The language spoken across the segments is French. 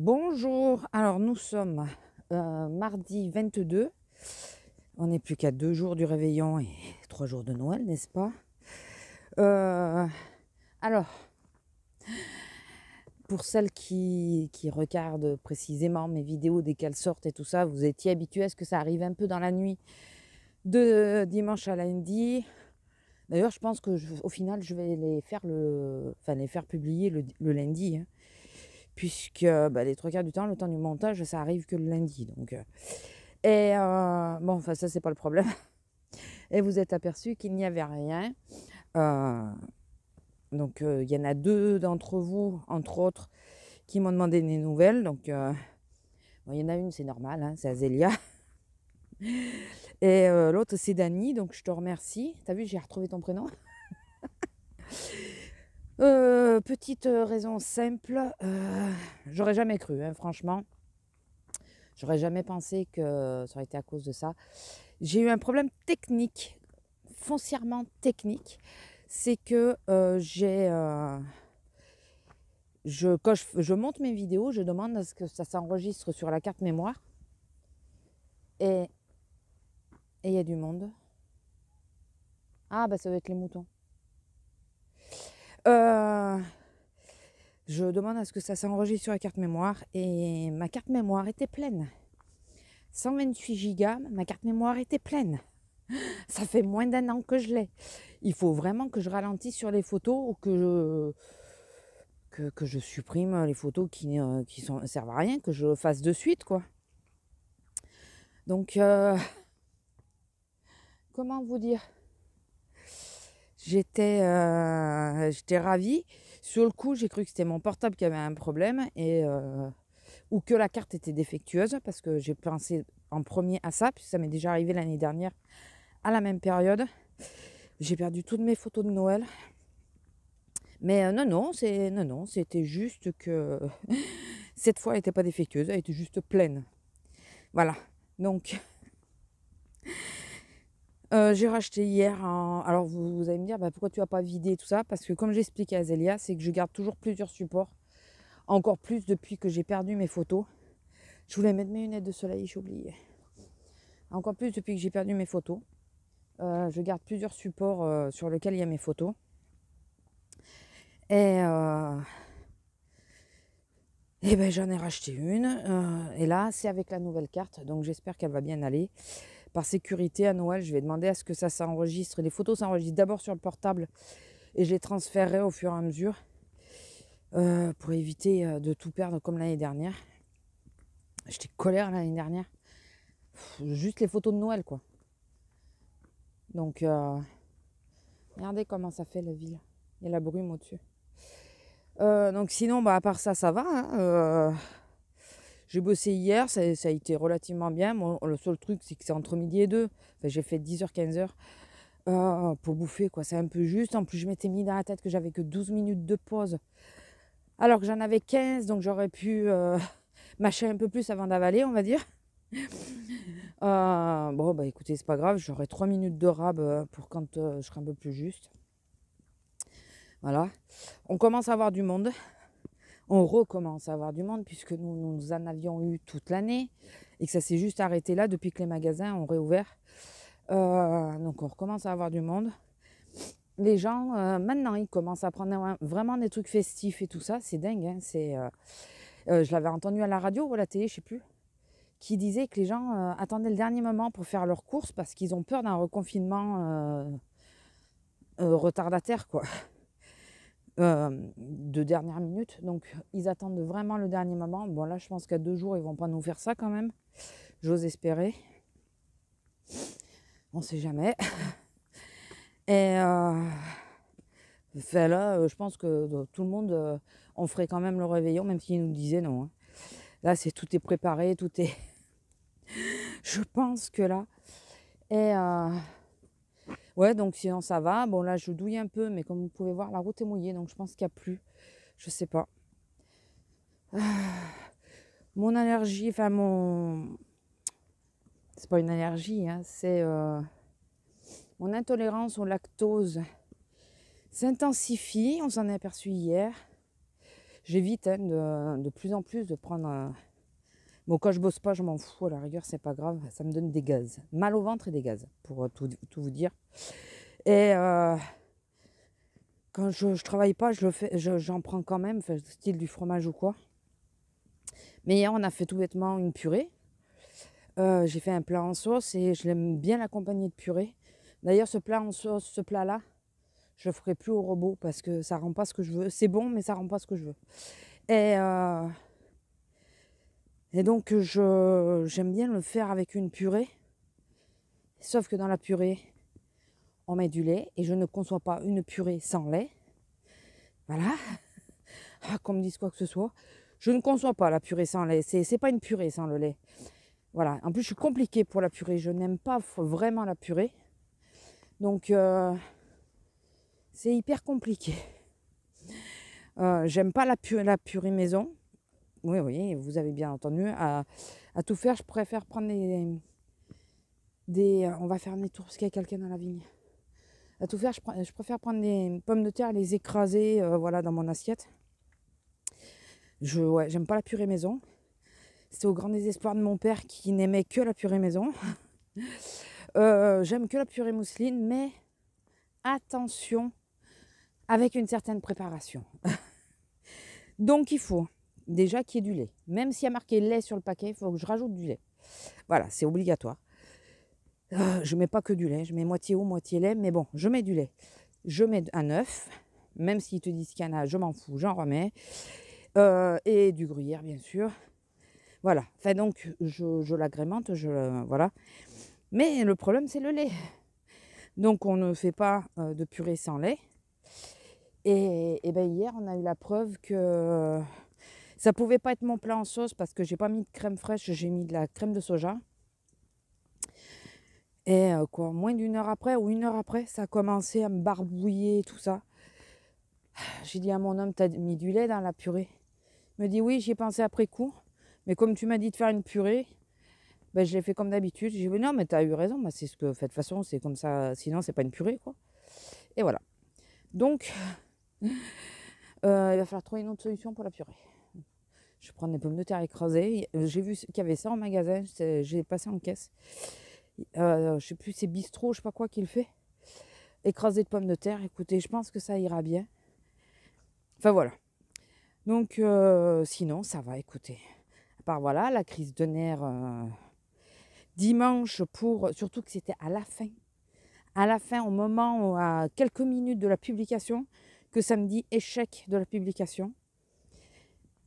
Bonjour, alors nous sommes mardi 22. On n'est plus qu'à 2 jours du réveillon et 3 jours de Noël, n'est-ce pas? Euh, alors, pour celles qui regardent précisément mes vidéos dès qu'elles sortent et tout ça, vous étiez habitués à ce que ça arrive un peu dans la nuit de dimanche à lundi. D'ailleurs, je pense que au final, je vais les faire publier le lundi, hein, puisque les 3 quarts du temps, le temps du montage, ça arrive que le lundi. Bon, enfin, ça, c'est pas le problème. Et vous êtes aperçu qu'il n'y avait rien. Euh, il y en a 2 d'entre vous, entre autres, qui m'ont demandé des nouvelles. Bon, il y en a une, c'est normal, hein, c'est Azélia. Et l'autre, c'est Dani, donc je te remercie. T'as vu, j'ai retrouvé ton prénom. Petite raison simple, j'aurais jamais cru, hein, franchement. J'aurais jamais pensé que ça aurait été à cause de ça. J'ai eu un problème technique, foncièrement technique. C'est que quand je monte mes vidéos, je demande à ce que ça s'enregistre sur la carte mémoire. Et il y a du monde. Ah, bah ça doit être les moutons. Je demande à ce que ça s'enregistre sur la carte mémoire. Et ma carte mémoire était pleine. 128 gigas, ma carte mémoire était pleine. Ça fait moins d'1 an que je l'ai. Il faut vraiment que je ralentisse sur les photos ou que je supprime les photos qui servent à rien, que je le fasse de suite, quoi. Donc, comment vous dire? J'étais ravie. Sur le coup, j'ai cru que c'était mon portable qui avait un problème ou que la carte était défectueuse parce que j'ai pensé en premier à ça, puisque ça m'est déjà arrivé l'année dernière à la même période. J'ai perdu toutes mes photos de Noël. Mais non, c'était juste que cette fois, elle n'était pas défectueuse, elle était juste pleine. Voilà. Donc, j'ai racheté hier. Alors, vous allez me dire, pourquoi tu n'as pas vidé tout ça? Parce que comme j'expliquais à Zélia, c'est que je garde toujours plusieurs supports. Encore plus depuis que j'ai perdu mes photos. Je voulais mettre mes lunettes de soleil, j'ai oublié. Encore plus depuis que j'ai perdu mes photos. Je garde plusieurs supports sur lesquels il y a mes photos. Et j'en ai racheté une. Et là, c'est avec la nouvelle carte. Donc j'espère qu'elle va bien aller. Par sécurité, à Noël, je vais demander à ce que ça s'enregistre. Les photos s'enregistrent d'abord sur le portable et je les transférerai au fur et à mesure pour éviter de tout perdre comme l'année dernière. J'étais colère l'année dernière. Juste les photos de Noël, quoi. Donc, regardez comment ça fait la ville. Il y a la brume au-dessus. Donc sinon, à part ça, ça va. Hein. J'ai bossé hier, ça a été relativement bien. Bon, le seul truc, c'est que c'est entre midi et 2. Enfin, j'ai fait 10h, 15h pour bouffer, quoi. C'est un peu juste. En plus, je m'étais mis dans la tête que j'avais que 12 minutes de pause. Alors que j'en avais 15, donc j'aurais pu mâcher un peu plus avant d'avaler, on va dire. Écoutez, c'est pas grave. J'aurai 3 minutes de rab pour quand je serai un peu plus juste. Voilà. On commence à avoir du monde. On recommence à avoir du monde puisque nous en avions eu toute l'année et que ça s'est juste arrêté là depuis que les magasins ont réouvert. Donc on recommence à avoir du monde. Les gens, maintenant, ils commencent à prendre vraiment des trucs festifs et tout ça. C'est dingue. Hein. Je l'avais entendu à la radio ou à la télé, je sais plus, qui disait que les gens attendaient le dernier moment pour faire leurs courses parce qu'ils ont peur d'un reconfinement retardataire, quoi. De dernière minute. Donc, ils attendent vraiment le dernier moment. Bon, là, je pense qu'à 2 jours, ils vont pas nous faire ça quand même. J'ose espérer. On sait jamais. Et là, je pense que tout le monde, on ferait quand même le réveillon, même s'ils nous disaient non. Hein. Là, tout est préparé, tout est... je pense que là... Et ouais, donc sinon, ça va. Bon, là, je douille un peu, mais comme vous pouvez voir, la route est mouillée, donc je pense qu'il n'y a plus. Je sais pas. Mon allergie, enfin c'est pas une allergie, hein, c'est mon intolérance au lactose s'intensifie, on s'en est aperçu hier. J'évite hein, de plus en plus de prendre... Bon, quand je bosse pas, je m'en fous. À la rigueur, c'est pas grave. Ça me donne des gaz. Mal au ventre et des gaz, pour tout vous dire. Et quand je travaille pas, j'en prends quand même, style du fromage ou quoi. Mais hier, on a fait tout bêtement une purée. J'ai fait un plat en sauce et je l'aime bien l'accompagner de purée. D'ailleurs, ce plat en sauce, ce plat-là, je le ferai plus au robot parce que ça rend pas ce que je veux. C'est bon, mais ça rend pas ce que je veux. Et, donc, j'aime bien le faire avec une purée. Sauf que dans la purée, on met du lait. Et je ne conçois pas une purée sans lait. Voilà. Qu'on me dise quoi que ce soit. Je ne conçois pas la purée sans lait. C'est pas une purée sans le lait. Voilà. En plus, je suis compliquée pour la purée. Je n'aime pas vraiment la purée. Donc, c'est hyper compliqué. J'aime pas la purée maison. Oui, vous avez bien entendu. À tout faire, je préfère prendre on va faire des tours parce qu'il y a quelqu'un dans la vigne. À tout faire, je préfère prendre des pommes de terre, les écraser voilà, dans mon assiette. J'aime pas la purée maison. C'était au grand désespoir de mon père qui n'aimait que la purée maison. J'aime que la purée mousseline, mais attention, avec une certaine préparation. Donc il faut déjà qu'il y ait du lait. Même s'il y a marqué lait sur le paquet, il faut que je rajoute du lait. Voilà, c'est obligatoire. Je mets pas que du lait, je mets moitié eau, moitié lait, mais bon, je mets du lait. Je mets un œuf, même s'ils te disent qu'il y en a, je m'en fous, j'en remets. Et du gruyère, bien sûr. Voilà, enfin donc, je l'agrémente, voilà. Mais le problème, c'est le lait. Donc, on ne fait pas de purée sans lait. Et ben hier, on a eu la preuve que ça pouvait pas être mon plat en sauce parce que j'ai pas mis de crème fraîche, j'ai mis de la crème de soja. Et moins d'une heure après ou une heure après, ça a commencé à me barbouiller, tout ça. J'ai dit à mon homme, t'as mis du lait dans la purée? Il me dit, oui, j'y ai pensé après coup. Mais comme tu m'as dit de faire une purée, ben, je l'ai fait comme d'habitude. J'ai dit, non, mais t'as eu raison. Bah, c'est ce que, de toute façon, c'est comme ça. Sinon, c'est pas une purée, quoi. Et voilà. Donc, il va falloir trouver une autre solution pour la purée. Je prends des pommes de terre écrasées. J'ai vu qu'il y avait ça en magasin. J'ai passé en caisse. Je sais plus, c'est bistrot, je sais pas quoi qu'il fait. Écrasé de pommes de terre. Écoutez, je pense que ça ira bien. Enfin voilà. Donc sinon, ça va, écoutez. À part voilà, la crise de nerfs dimanche surtout que c'était à la fin, au moment, à quelques minutes de la publication, que ça me dit échec de la publication.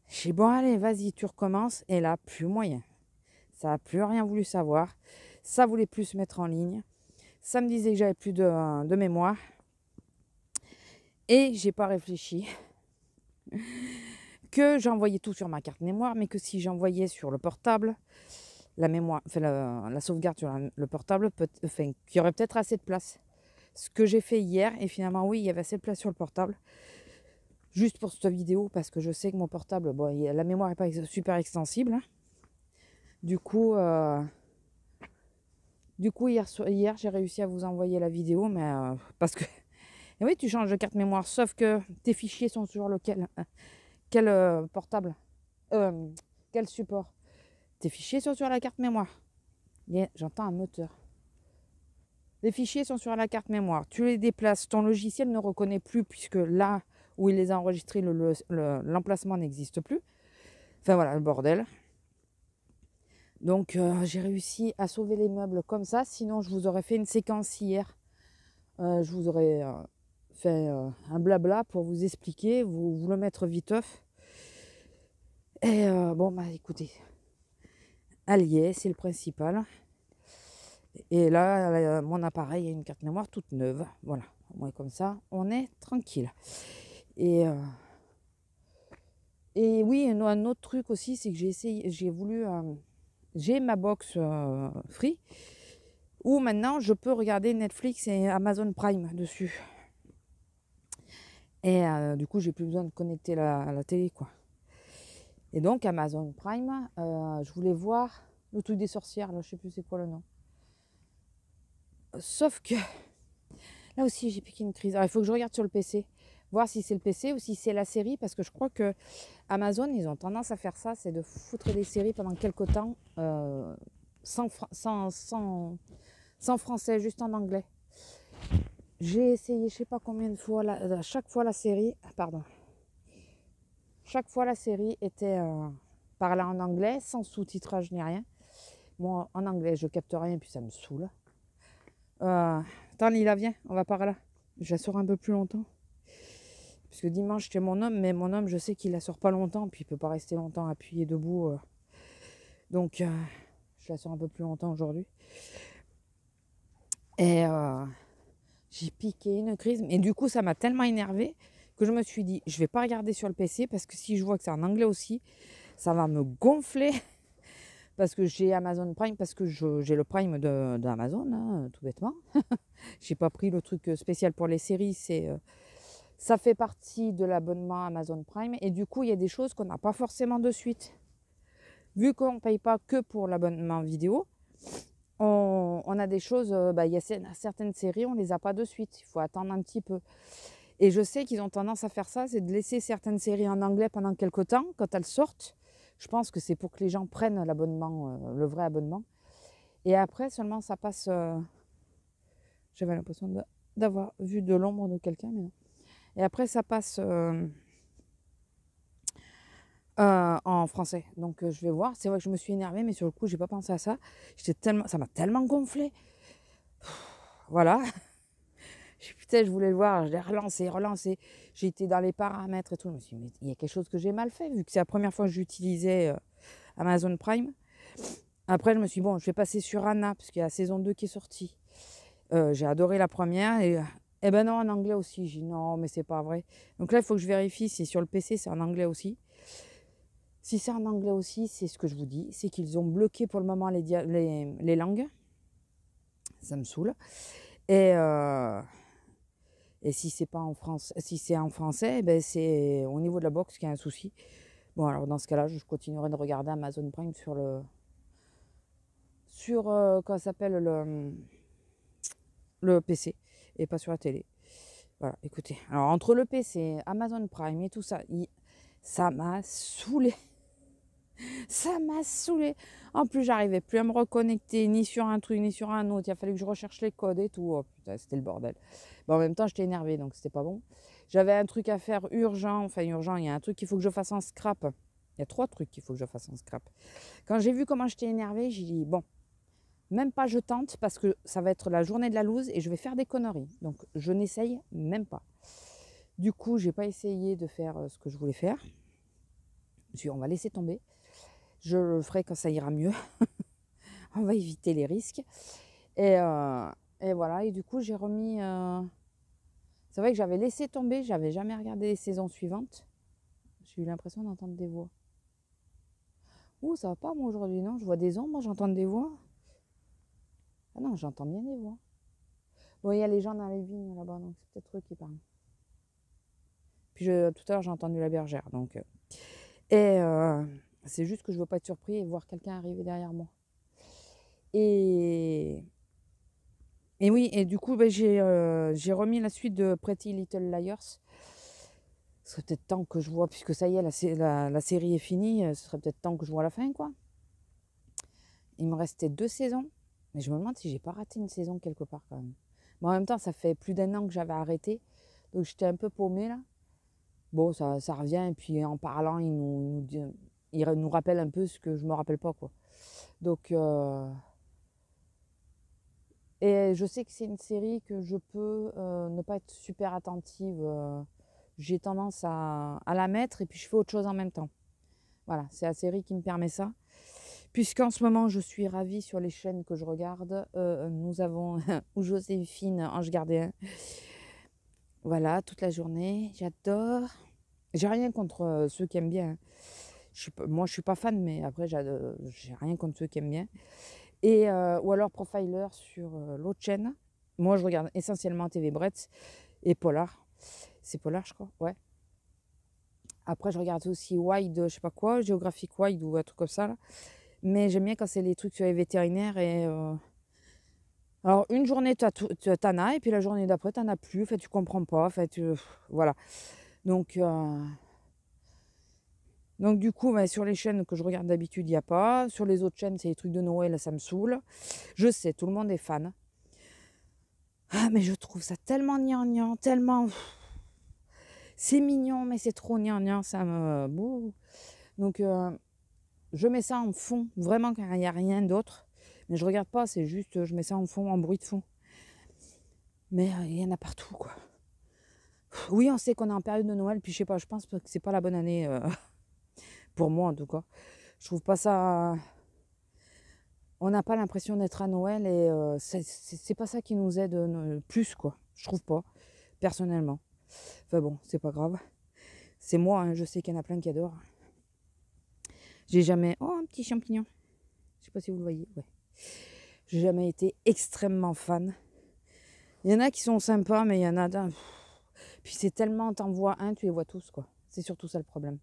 J'ai dit, bon allez, vas-y, tu recommences. Et là, plus moyen. Ça n'a plus rien voulu savoir. Ça voulait plus se mettre en ligne. Ça me disait que j'avais plus de mémoire. Et j'ai pas réfléchi. Que j'envoyais tout sur ma carte mémoire, mais que si j'envoyais sur le portable, la mémoire, enfin la sauvegarde sur le portable, qu'il y aurait peut-être assez de place. Ce que j'ai fait hier, et finalement oui, il y avait assez de place sur le portable. Juste pour cette vidéo, parce que je sais que mon portable, bon, la mémoire n'est pas super extensible. Du coup hier j'ai réussi à vous envoyer la vidéo, mais parce que et oui, tu changes de carte mémoire, sauf que tes fichiers sont sur quel portable, quel support. Tes fichiers sont sur la carte mémoire. J'entends un moteur. Les fichiers sont sur la carte mémoire. Tu les déplaces. Ton logiciel ne reconnaît plus puisque là où il les a enregistrés, l'emplacement n'existe plus. Enfin voilà, le bordel. Donc j'ai réussi à sauver les meubles comme ça. Sinon, je vous aurais fait une séquence hier. Je vous aurais fait un blabla pour vous expliquer, vous le mettre viteuf. Et bon, bah écoutez, allié, c'est le principal. Et là, mon appareil a une carte mémoire toute neuve. Voilà, au moins comme ça, on est tranquille. Et oui, un autre truc aussi, c'est que j'ai ma box Free, où maintenant je peux regarder Netflix et Amazon Prime dessus. Et du coup, j'ai plus besoin de connecter la télé, quoi. Et donc, Amazon Prime, je voulais voir le truc des sorcières, là, je sais plus c'est quoi le nom. Sauf que, là aussi, j'ai piqué une crise. Alors, il faut que je regarde sur le PC, voir si c'est le PC ou si c'est la série, parce que je crois que Amazon, ils ont tendance à faire ça, c'est de foutre des séries pendant quelque temps sans français, juste en anglais. J'ai essayé je sais pas combien de fois, chaque fois la série, pardon, chaque fois la série était parlée en anglais, sans sous-titrage ni rien. Moi, en anglais, je capte rien, puis ça me saoule. Attends, Lila, viens, on va par là. Je la sors un peu plus longtemps. Parce que dimanche, c'était mon homme, mais mon homme, je sais qu'il la sort pas longtemps, puis il peut pas rester longtemps appuyé debout. Donc, je la sors un peu plus longtemps aujourd'hui. Et j'ai piqué une crise. Et du coup, ça m'a tellement énervée que je me suis dit, je vais pas regarder sur le PC, parce que si je vois que c'est en anglais aussi, ça va me gonfler. Parce que j'ai Amazon Prime, parce que j'ai le Prime d'Amazon, hein, tout bêtement. J'ai pas pris le truc spécial pour les séries, ça fait partie de l'abonnement Amazon Prime. Et du coup, il y a des choses qu'on n'a pas forcément de suite. Vu qu'on ne paye pas que pour l'abonnement vidéo, on a des choses, il y a certaines séries, on ne les a pas de suite. Il faut attendre un petit peu. Et je sais qu'ils ont tendance à faire ça, c'est de laisser certaines séries en anglais pendant quelques temps, quand elles sortent. Je pense que c'est pour que les gens prennent l'abonnement, le vrai abonnement. Et après, seulement, ça passe... J'avais l'impression d'avoir vu de l'ombre de quelqu'un, mais non. Et après, ça passe en français. Donc, je vais voir. C'est vrai que je me suis énervée, mais sur le coup, j'ai pas pensé à ça. Ça m'a tellement gonflé. Voilà. Putain, je voulais le voir. Je l'ai relancé. J'ai été dans les paramètres et tout. Je me suis dit, mais il y a quelque chose que j'ai mal fait, vu que c'est la première fois que j'utilisais Amazon Prime. Après, je me suis dit, bon, je vais passer sur Anna, parce qu'il y a la saison 2 qui est sortie. J'ai adoré la première. Et ben non, en anglais aussi. J'ai dit, non, mais c'est pas vrai. Donc là, il faut que je vérifie si sur le PC, c'est en anglais aussi. Si c'est en anglais aussi, c'est ce que je vous dis. C'est qu'ils ont bloqué pour le moment les langues. Ça me saoule. Et si c'est pas en France, si c'est en français, ben c'est au niveau de la box qu'il y a un souci. Bon, alors dans ce cas-là, je continuerai de regarder Amazon Prime comment ça s'appelle le PC et pas sur la télé. Voilà, écoutez. Alors entre le PC, Amazon Prime et tout ça, ça m'a saoulé. Ça m'a saoulé. En plus, j'arrivais plus à me reconnecter ni sur un truc ni sur un autre. Il a fallu que je recherche les codes et tout. Oh putain, c'était le bordel. Bon, en même temps, j'étais énervée, donc c'était pas bon. J'avais un truc à faire urgent. Enfin, urgent, il y a un truc qu'il faut que je fasse en scrap. Il y a 3 trucs qu'il faut que je fasse en scrap. Quand j'ai vu comment j'étais énervée, j'ai dit, bon, même pas je tente parce que ça va être la journée de la loose et je vais faire des conneries. Donc, je n'essaye même pas. Du coup, j'ai pas essayé de faire ce que je voulais faire. Je me suis dit, on va laisser tomber. Je le ferai quand ça ira mieux. On va éviter les risques. Et voilà. Et du coup, j'ai remis... C'est vrai que j'avais laissé tomber. J'avais jamais regardé les saisons suivantes. J'ai eu l'impression d'entendre des voix. Ouh, ça va pas moi aujourd'hui, non? Je vois des ombres, moi j'entends des voix. Ah non, j'entends bien des voix. Bon, il y a les gens dans les vignes là-bas, donc c'est peut-être eux qui parlent. Puis tout à l'heure, j'ai entendu la bergère. Donc, c'est juste que je ne veux pas être surpris et voir quelqu'un arriver derrière moi. Et oui, et du coup, j'ai remis la suite de Pretty Little Liars. Ce serait peut-être temps que je vois, puisque ça y est, la série est finie, ce serait peut-être temps que je vois la fin, quoi. Il me restait 2 saisons, mais je me demande si j'ai pas raté une saison quelque part quand même. Mais en même temps, ça fait plus d'1 an que j'avais arrêté, donc j'étais un peu paumée là. Bon, ça revient, et puis en parlant, il nous rappelle un peu ce que je me rappelle pas, quoi. Donc, et je sais que c'est une série que je peux ne pas être super attentive. J'ai tendance à la mettre et puis je fais autre chose en même temps. Voilà, c'est la série qui me permet ça. Puisqu'en ce moment, je suis ravie sur les chaînes que je regarde. Nous avons Joséphine, Ange Gardien. Voilà, toute la journée. J'adore. J'ai rien contre ceux qui aiment bien. Moi, je suis pas fan, mais après, j'ai rien contre ceux qui aiment bien. Ou alors Profiler sur l'autre chaîne. Moi, je regarde essentiellement TV Bretz et Polar. C'est Polar, je crois, ouais. Après, je regarde aussi Wide, je sais pas quoi, Geographic Wide ou un truc comme ça, là. Mais j'aime bien quand c'est les trucs sur les vétérinaires Alors une journée, t'en as et puis la journée d'après, t'en as plus. En fait, tu comprends pas. En fait, voilà. Donc, du coup, bah, sur les chaînes que je regarde d'habitude, il n'y a pas. Sur les autres chaînes, c'est les trucs de Noël, ça me saoule. Je sais, tout le monde est fan. Ah, mais je trouve ça tellement gnangnan, tellement... C'est mignon, mais c'est trop gnangnan, ça me... Bouh. Donc, je mets ça en fond, vraiment quand il n'y a rien d'autre. Mais je regarde pas, c'est juste, je mets ça en fond, en bruit de fond. Mais il y en a partout, quoi. Oui, on sait qu'on est en période de Noël, puis je sais pas, je pense que c'est pas la bonne année, pour moi en tout cas. Je trouve pas ça... On n'a pas l'impression d'être à Noël et c'est pas ça qui nous aide plus, quoi. Je trouve pas, personnellement. Enfin bon, c'est pas grave. C'est moi, hein, je sais qu'il y en a plein qui adorent. J'ai jamais... Oh, un petit champignon. Je sais pas si vous le voyez. Ouais. J'ai jamais été extrêmement fan. Il y en a qui sont sympas, mais il y en a d'un... Puis c'est tellement, t'en vois un, tu les vois tous, quoi. C'est surtout ça le problème.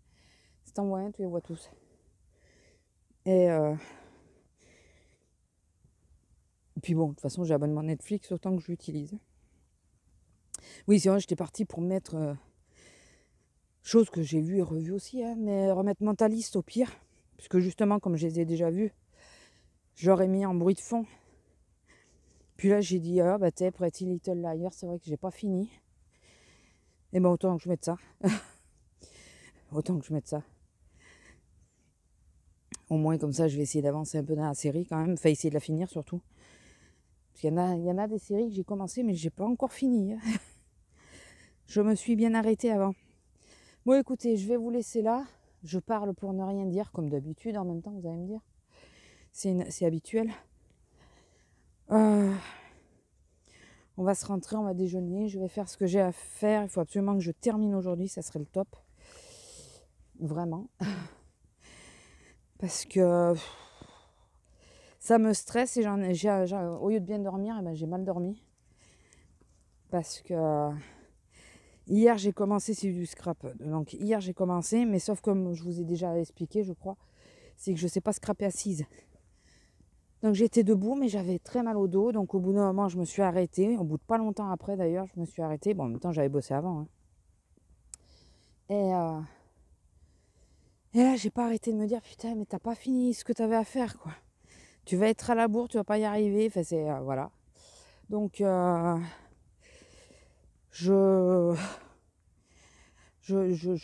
Si t'en vois un, tu les vois tous. Et puis bon, de toute façon, j'ai abonnement Netflix, autant que je l'utilise. Oui, c'est vrai, j'étais partie pour mettre... chose que j'ai vue et revue aussi, hein, mais remettre Mentaliste au pire. Puisque justement, comme je les ai déjà vus, j'aurais mis en bruit de fond. Puis là, j'ai dit, ah bah t'es Pretty Little Liars, c'est vrai que j'ai pas fini. Et ben autant que je mette ça. Autant que je mette ça. Au moins, comme ça, je vais essayer d'avancer un peu dans la série quand même. Enfin, essayer de la finir surtout. Parce qu'il y en a des séries que j'ai commencé, mais j'ai pas encore fini. Je me suis bien arrêtée avant. Bon, écoutez, je vais vous laisser là. Je parle pour ne rien dire, comme d'habitude, en même temps, vous allez me dire. C'est habituel. On va se rentrer, on va déjeuner. Je vais faire ce que j'ai à faire. Il faut absolument que je termine aujourd'hui, ça serait le top. Vraiment. Parce que ça me stresse et au lieu de bien dormir, eh ben, j'ai mal dormi. Parce que hier j'ai commencé, c'est du scrap. Donc hier j'ai commencé, mais sauf comme je vous ai déjà expliqué, je crois, c'est que je ne sais pas scraper assise. Donc j'étais debout, mais j'avais très mal au dos. Donc au bout d'un moment, je me suis arrêtée. Au bout de pas longtemps après d'ailleurs, je me suis arrêtée. Bon, en même temps, j'avais bossé avant. Hein. Et là, j'ai pas arrêté de me dire, putain, mais t'as pas fini ce que t'avais à faire, quoi. Tu vas être à la bourre, tu vas pas y arriver. Enfin, c'est... voilà. Donc, je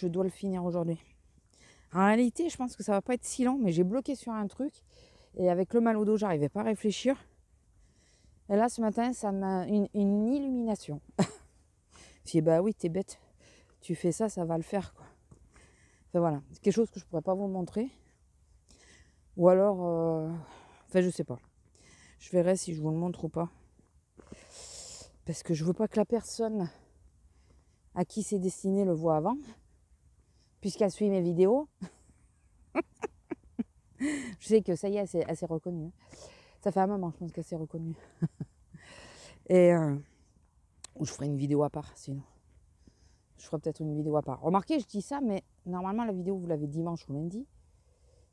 dois le finir aujourd'hui. En réalité, je pense que ça va pas être si long, mais j'ai bloqué sur un truc. Et avec le mal au dos, j'arrivais pas à réfléchir. Et là, ce matin, ça m'a une illumination. Je dis, bah oui, t'es bête. Tu fais ça, ça va le faire, quoi. Enfin, voilà. C'est quelque chose que je pourrais pas vous montrer. Ou alors... Enfin, je sais pas. Je verrai si je vous le montre ou pas. Parce que je veux pas que la personne à qui c'est destiné le voit avant. Puisqu'elle suit mes vidéos. Je sais que ça y est, elle s'est reconnue. Ça fait un moment, je pense qu'elle s'est reconnue. Et je ferai une vidéo à part, sinon. Je ferai peut-être une vidéo à part. Remarquez, je dis ça, mais normalement, la vidéo, vous l'avez dimanche ou lundi.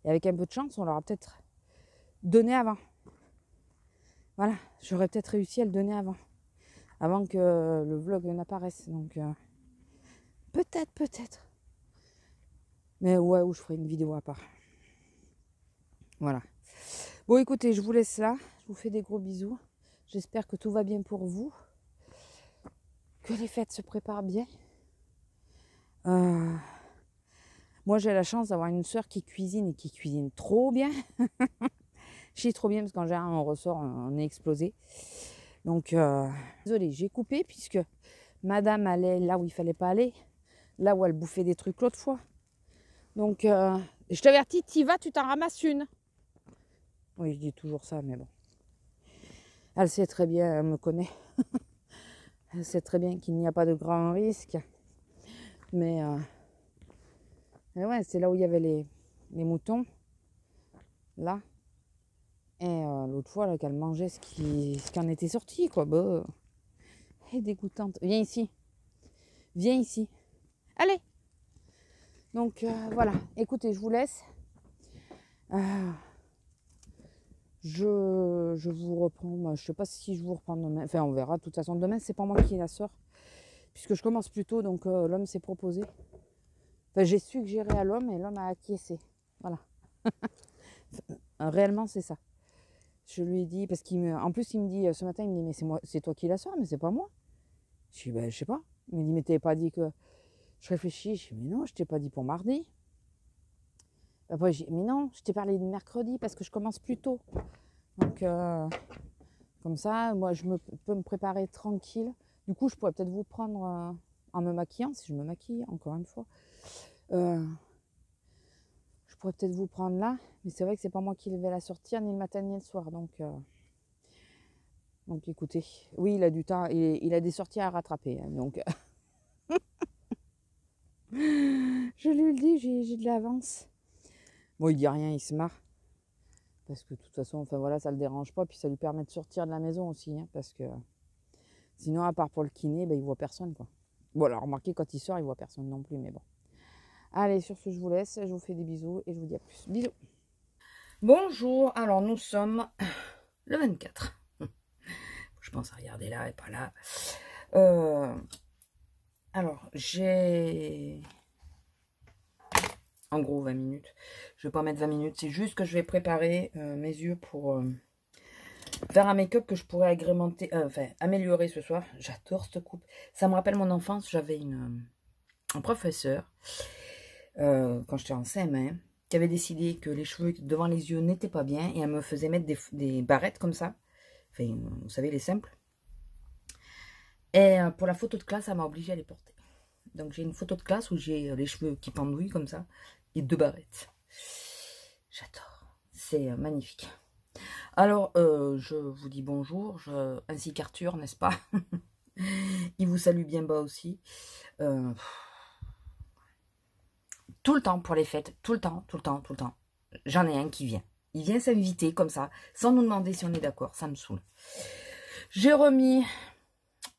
Et avec un peu de chance, on l'aura peut-être donné avant. Voilà, j'aurais peut-être réussi à le donner avant. Avant que le vlog n'apparaisse. Donc, peut-être. Mais ouais, ou je ferai une vidéo à part. Voilà. Bon, écoutez, je vous laisse là. Je vous fais des gros bisous. J'espère que tout va bien pour vous. Que les fêtes se préparent bien. Moi, j'ai la chance d'avoir une soeur qui cuisine et qui cuisine trop bien. Je suis trop bien parce qu'en général, on ressort, on est explosé. Donc, désolée, j'ai coupé puisque madame allait là où il fallait pas aller. Là où elle bouffait des trucs l'autre fois. Donc, je t'avertis, t'y vas, tu t'en ramasses une. Oui, je dis toujours ça, mais bon. Elle sait très bien, elle me connaît. Elle sait très bien qu'il n'y a pas de grand risque. Mais ouais, c'est là où il y avait les moutons. Là. Et l'autre fois, là, qu'elle mangeait ce qui en était sorti, quoi. Bah, elle est dégoûtante. Viens ici. Viens ici. Allez. Donc, voilà. Écoutez, je vous laisse. Je je vous reprends. Moi, je sais pas si je vous reprends demain. Enfin, on verra. De toute façon, demain, c'est pas moi qui la sort. Puisque je commence plus tôt, donc l'homme s'est proposé. Enfin, j'ai su que j'irais à l'homme et l'homme a acquiescé. Voilà. Réellement, c'est ça. Je lui ai dit, parce en plus, il me dit, ce matin, il me dit, mais c'est moi, c'est toi qui la sors, mais c'est pas moi. Je dis, ben, je sais pas. Il me dit, mais t'avais pas dit que. Je réfléchis, je dis, mais non, je t'ai pas dit pour mardi. Après, j'ai dit, mais non, je t'ai parlé de mercredi parce que je commence plus tôt. Donc, comme ça, moi, peux me préparer tranquille. Du coup, je pourrais peut-être vous prendre en me maquillant, si je me maquille, encore une fois. Je pourrais peut-être vous prendre là, mais c'est vrai que c'est pas moi qui vais la sortir, ni le matin, ni le soir. Donc écoutez, oui, il a du temps, il a des sorties à rattraper. Hein, donc, je lui le dis, j'ai de l'avance. Bon, il dit rien, il se marre. Parce que de toute façon, enfin voilà, ça le dérange pas. Puis ça lui permet de sortir de la maison aussi. Hein, parce que sinon, à part pour le kiné, ben, il voit personne. Quoi. Bon, alors remarquez, quand il sort, il voit personne non plus. Mais bon. Allez, sur ce, je vous laisse. Je vous fais des bisous et je vous dis à plus. Bisous. Bonjour. Alors, nous sommes le 24. Je pense à regarder là et pas là. Alors, j'ai... En gros, 20 minutes. Je vais pas mettre 20 minutes. C'est juste que je vais préparer mes yeux pour faire un make-up que je pourrais agrémenter, enfin, améliorer ce soir. J'adore cette coupe. Ça me rappelle mon enfance. J'avais un professeur, quand j'étais en CM1, qui avait décidé que les cheveux devant les yeux n'étaient pas bien. Et elle me faisait mettre des barrettes comme ça. Enfin, vous savez, les simples. Et pour la photo de classe, elle m'a obligée à les porter. Donc j'ai une photo de classe où j'ai les cheveux qui pendouillent comme ça. Et 2 barrettes. J'adore. C'est magnifique. Alors, je vous dis bonjour, ainsi qu'Arthur, n'est-ce pas? Il vous salue bien bas aussi. Tout le temps pour les fêtes, tout le temps, tout le temps, tout le temps. J'en ai un qui vient. Il vient s'inviter comme ça, sans nous demander si on est d'accord. Ça me saoule. J'ai remis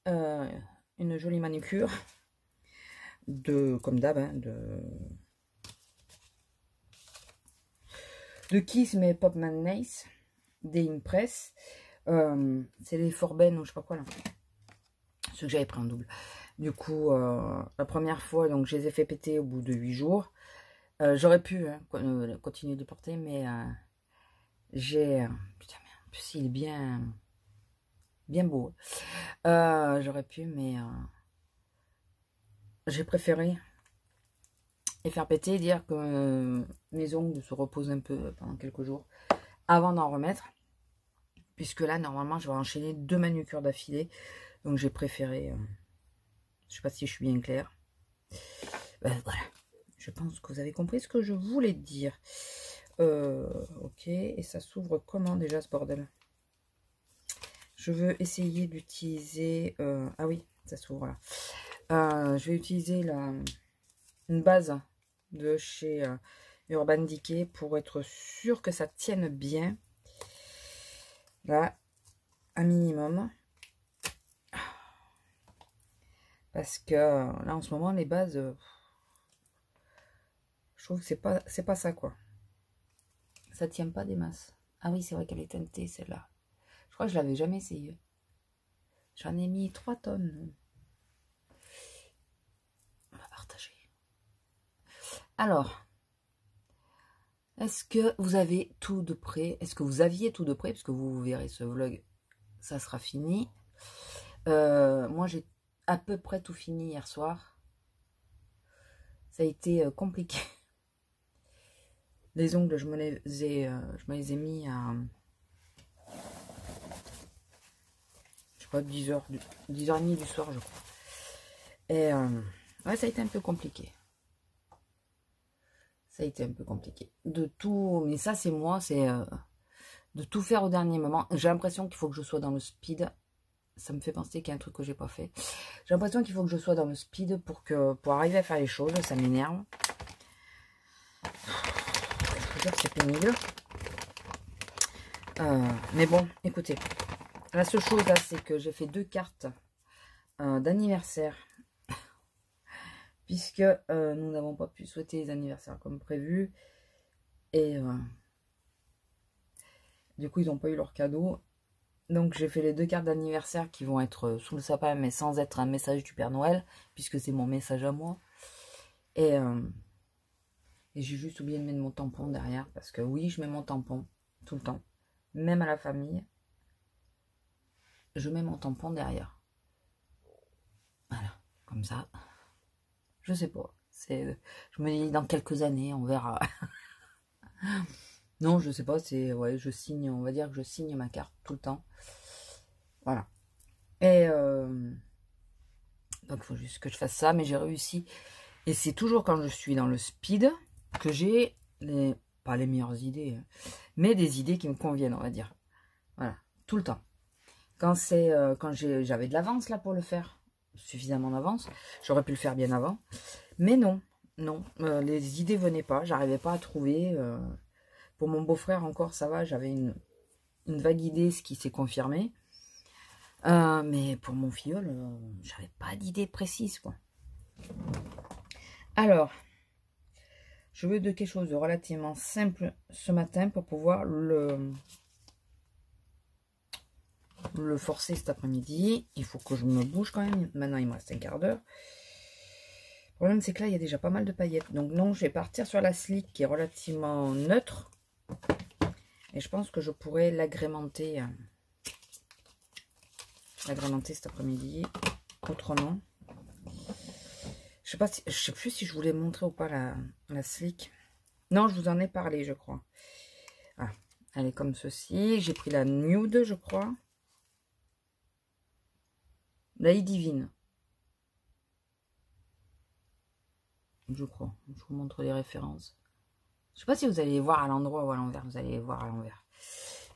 une jolie manucure, comme d'hab, hein, de Kiss, mais Popman Nice, des Impress. C'est les Forben ou je sais pas quoi là. Ceux que j'avais pris en double. Du coup, la première fois, donc je les ai fait péter au bout de 8 jours. J'aurais pu hein, continuer de les porter, mais j'ai... putain, mais en plus, il est bien beau. J'aurais pu, mais j'ai préféré les faire péter et dire que mes ongles se reposent un peu pendant quelques jours avant d'en remettre. Puisque là, normalement, je vais enchaîner 2 manucures d'affilée. Donc, j'ai préféré... je sais pas si je suis bien claire. Voilà. Je pense que vous avez compris ce que je voulais dire. Ok. Et ça s'ouvre comment déjà ce bordel? Je veux essayer d'utiliser... ah oui, ça s'ouvre là. Je vais utiliser une base de chez Urban Decay pour être sûr que ça tienne bien. Là, un minimum. Parce que là, en ce moment, les bases... je trouve que c'est pas ça, quoi. Ça tient pas des masses. Ah oui, c'est vrai qu'elle est teintée, celle-là. Je crois que je l'avais jamais essayé. J'en ai mis 3 tonnes. On va partager. Alors, est-ce que vous avez tout de près? Est-ce que vous aviez tout de près? Parce que vous verrez ce vlog, ça sera fini. Moi, j'ai à peu près tout fini hier soir. Ça a été compliqué. Les ongles, je me les ai mis à... je sais pas, 10h30 du soir, je crois. Et ouais, ça a été un peu compliqué. Ça a été un peu compliqué. De tout, mais ça c'est moi, c'est de tout faire au dernier moment. J'ai l'impression qu'il faut que je sois dans le speed. Ça me fait penser qu'il y a un truc que j'ai pas fait. J'ai l'impression qu'il faut que je sois dans le speed pour arriver à faire les choses. Ça m'énerve. Je veux dire que c'est pénible. Mais bon, écoutez. La seule chose là, c'est que j'ai fait 2 cartes d'anniversaire. Puisque nous n'avons pas pu souhaiter les anniversaires comme prévu. Et Du coup, ils n'ont pas eu leur cadeau. Donc, j'ai fait les 2 cartes d'anniversaire qui vont être sous le sapin, mais sans être un message du Père Noël, puisque c'est mon message à moi. Et j'ai juste oublié de mettre mon tampon derrière, parce que oui, je mets mon tampon tout le temps. Même à la famille, je mets mon tampon derrière. Voilà, comme ça. Je sais pas. Je me dis, dans quelques années, on verra. Non, je sais pas, ouais, je signe, on va dire que je signe ma carte tout le temps. Voilà. Et donc, il faut juste que je fasse ça, mais j'ai réussi. Et c'est toujours quand je suis dans le speed que j'ai pas les meilleures idées, mais des idées qui me conviennent, on va dire. Voilà, tout le temps. Quand j'avais de l'avance là pour le faire, suffisamment d'avance, j'aurais pu le faire bien avant. Mais non, les idées venaient pas, j'arrivais pas à trouver. Pour mon beau-frère encore, ça va, j'avais une vague idée, ce qui s'est confirmé. Mais pour mon filleul, j'avais pas d'idée précise, quoi. Alors, je veux de quelque chose de relativement simple ce matin pour pouvoir le forcer cet après-midi. Il faut que je me bouge quand même. Maintenant, il me reste un quart d'heure. Le problème, c'est que là, il y a déjà pas mal de paillettes. Donc non, je vais partir sur la slick qui est relativement neutre. Et je pense que je pourrais l'agrémenter cet après-midi autrement. Je sais plus si je voulais montrer ou pas la slick. Non, je vous en ai parlé, je crois. Ah, elle est comme ceci. J'ai pris la nude, je crois. La divine. Je crois. Je vous montre les références. Je sais pas si vous allez les voir à l'endroit ou à l'envers. Vous allez les voir à l'envers.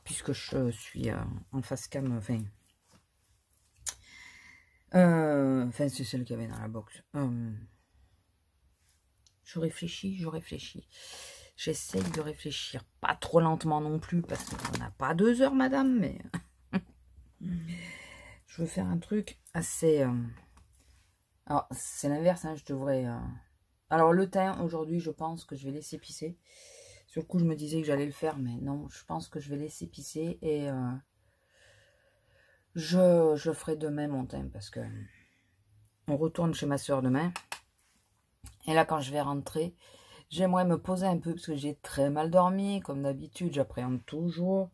Puisque je suis en face cam. Enfin, c'est celle qu'il y avait dans la box. Je réfléchis. J'essaye de réfléchir. Pas trop lentement non plus, parce qu'on n'a pas 2 heures, madame, mais... je veux faire un truc assez... Alors, c'est l'inverse, hein, je devrais... Alors, le teint, aujourd'hui, je pense que je vais laisser pisser. Sur le coup, je me disais que j'allais le faire, mais non, je pense que je vais laisser pisser, et je ferai demain mon teint, parce que on retourne chez ma soeur demain. Et là, quand je vais rentrer, j'aimerais me poser un peu, parce que j'ai très mal dormi, comme d'habitude, j'appréhende toujours.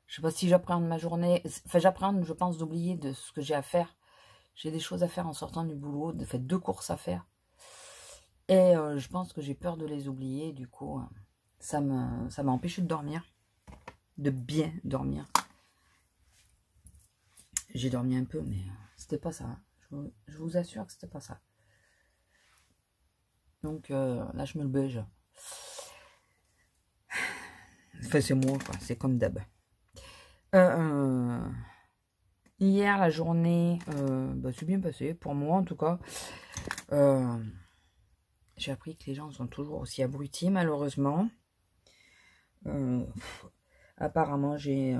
Je sais pas si j'appréhende ma journée. Enfin, j'appréhende, je pense, d'oublier de ce que j'ai à faire. J'ai des choses à faire en sortant du boulot, de fait 2 courses à faire. Et je pense que j'ai peur de les oublier. Du coup, ça m'a empêché de dormir. De bien dormir. J'ai dormi un peu, mais c'était pas ça. Hein. Je vous assure que c'était pas ça. Donc là, je me le beige. Enfin, c'est moi, quoi. C'est comme d'hab. Hier, la journée, c'est bien passé, pour moi en tout cas. J'ai appris que les gens sont toujours aussi abrutis, malheureusement. Apparemment, j'ai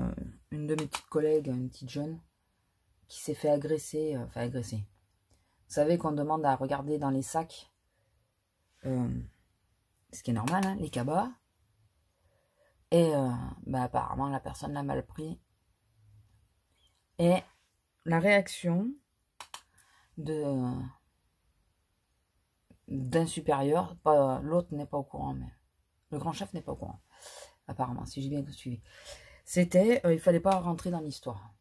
une de mes petites collègues, une petite jeune, qui s'est fait agresser. Enfin, agresser. Vous savez qu'on demande à regarder dans les sacs, ce qui est normal, hein, les cabas. Et apparemment, la personne l'a mal pris. Et la réaction d'un supérieur, l'autre n'est pas au courant, mais le grand chef n'est pas au courant, apparemment, si j'ai bien suivi. C'était, il fallait pas rentrer dans l'histoire.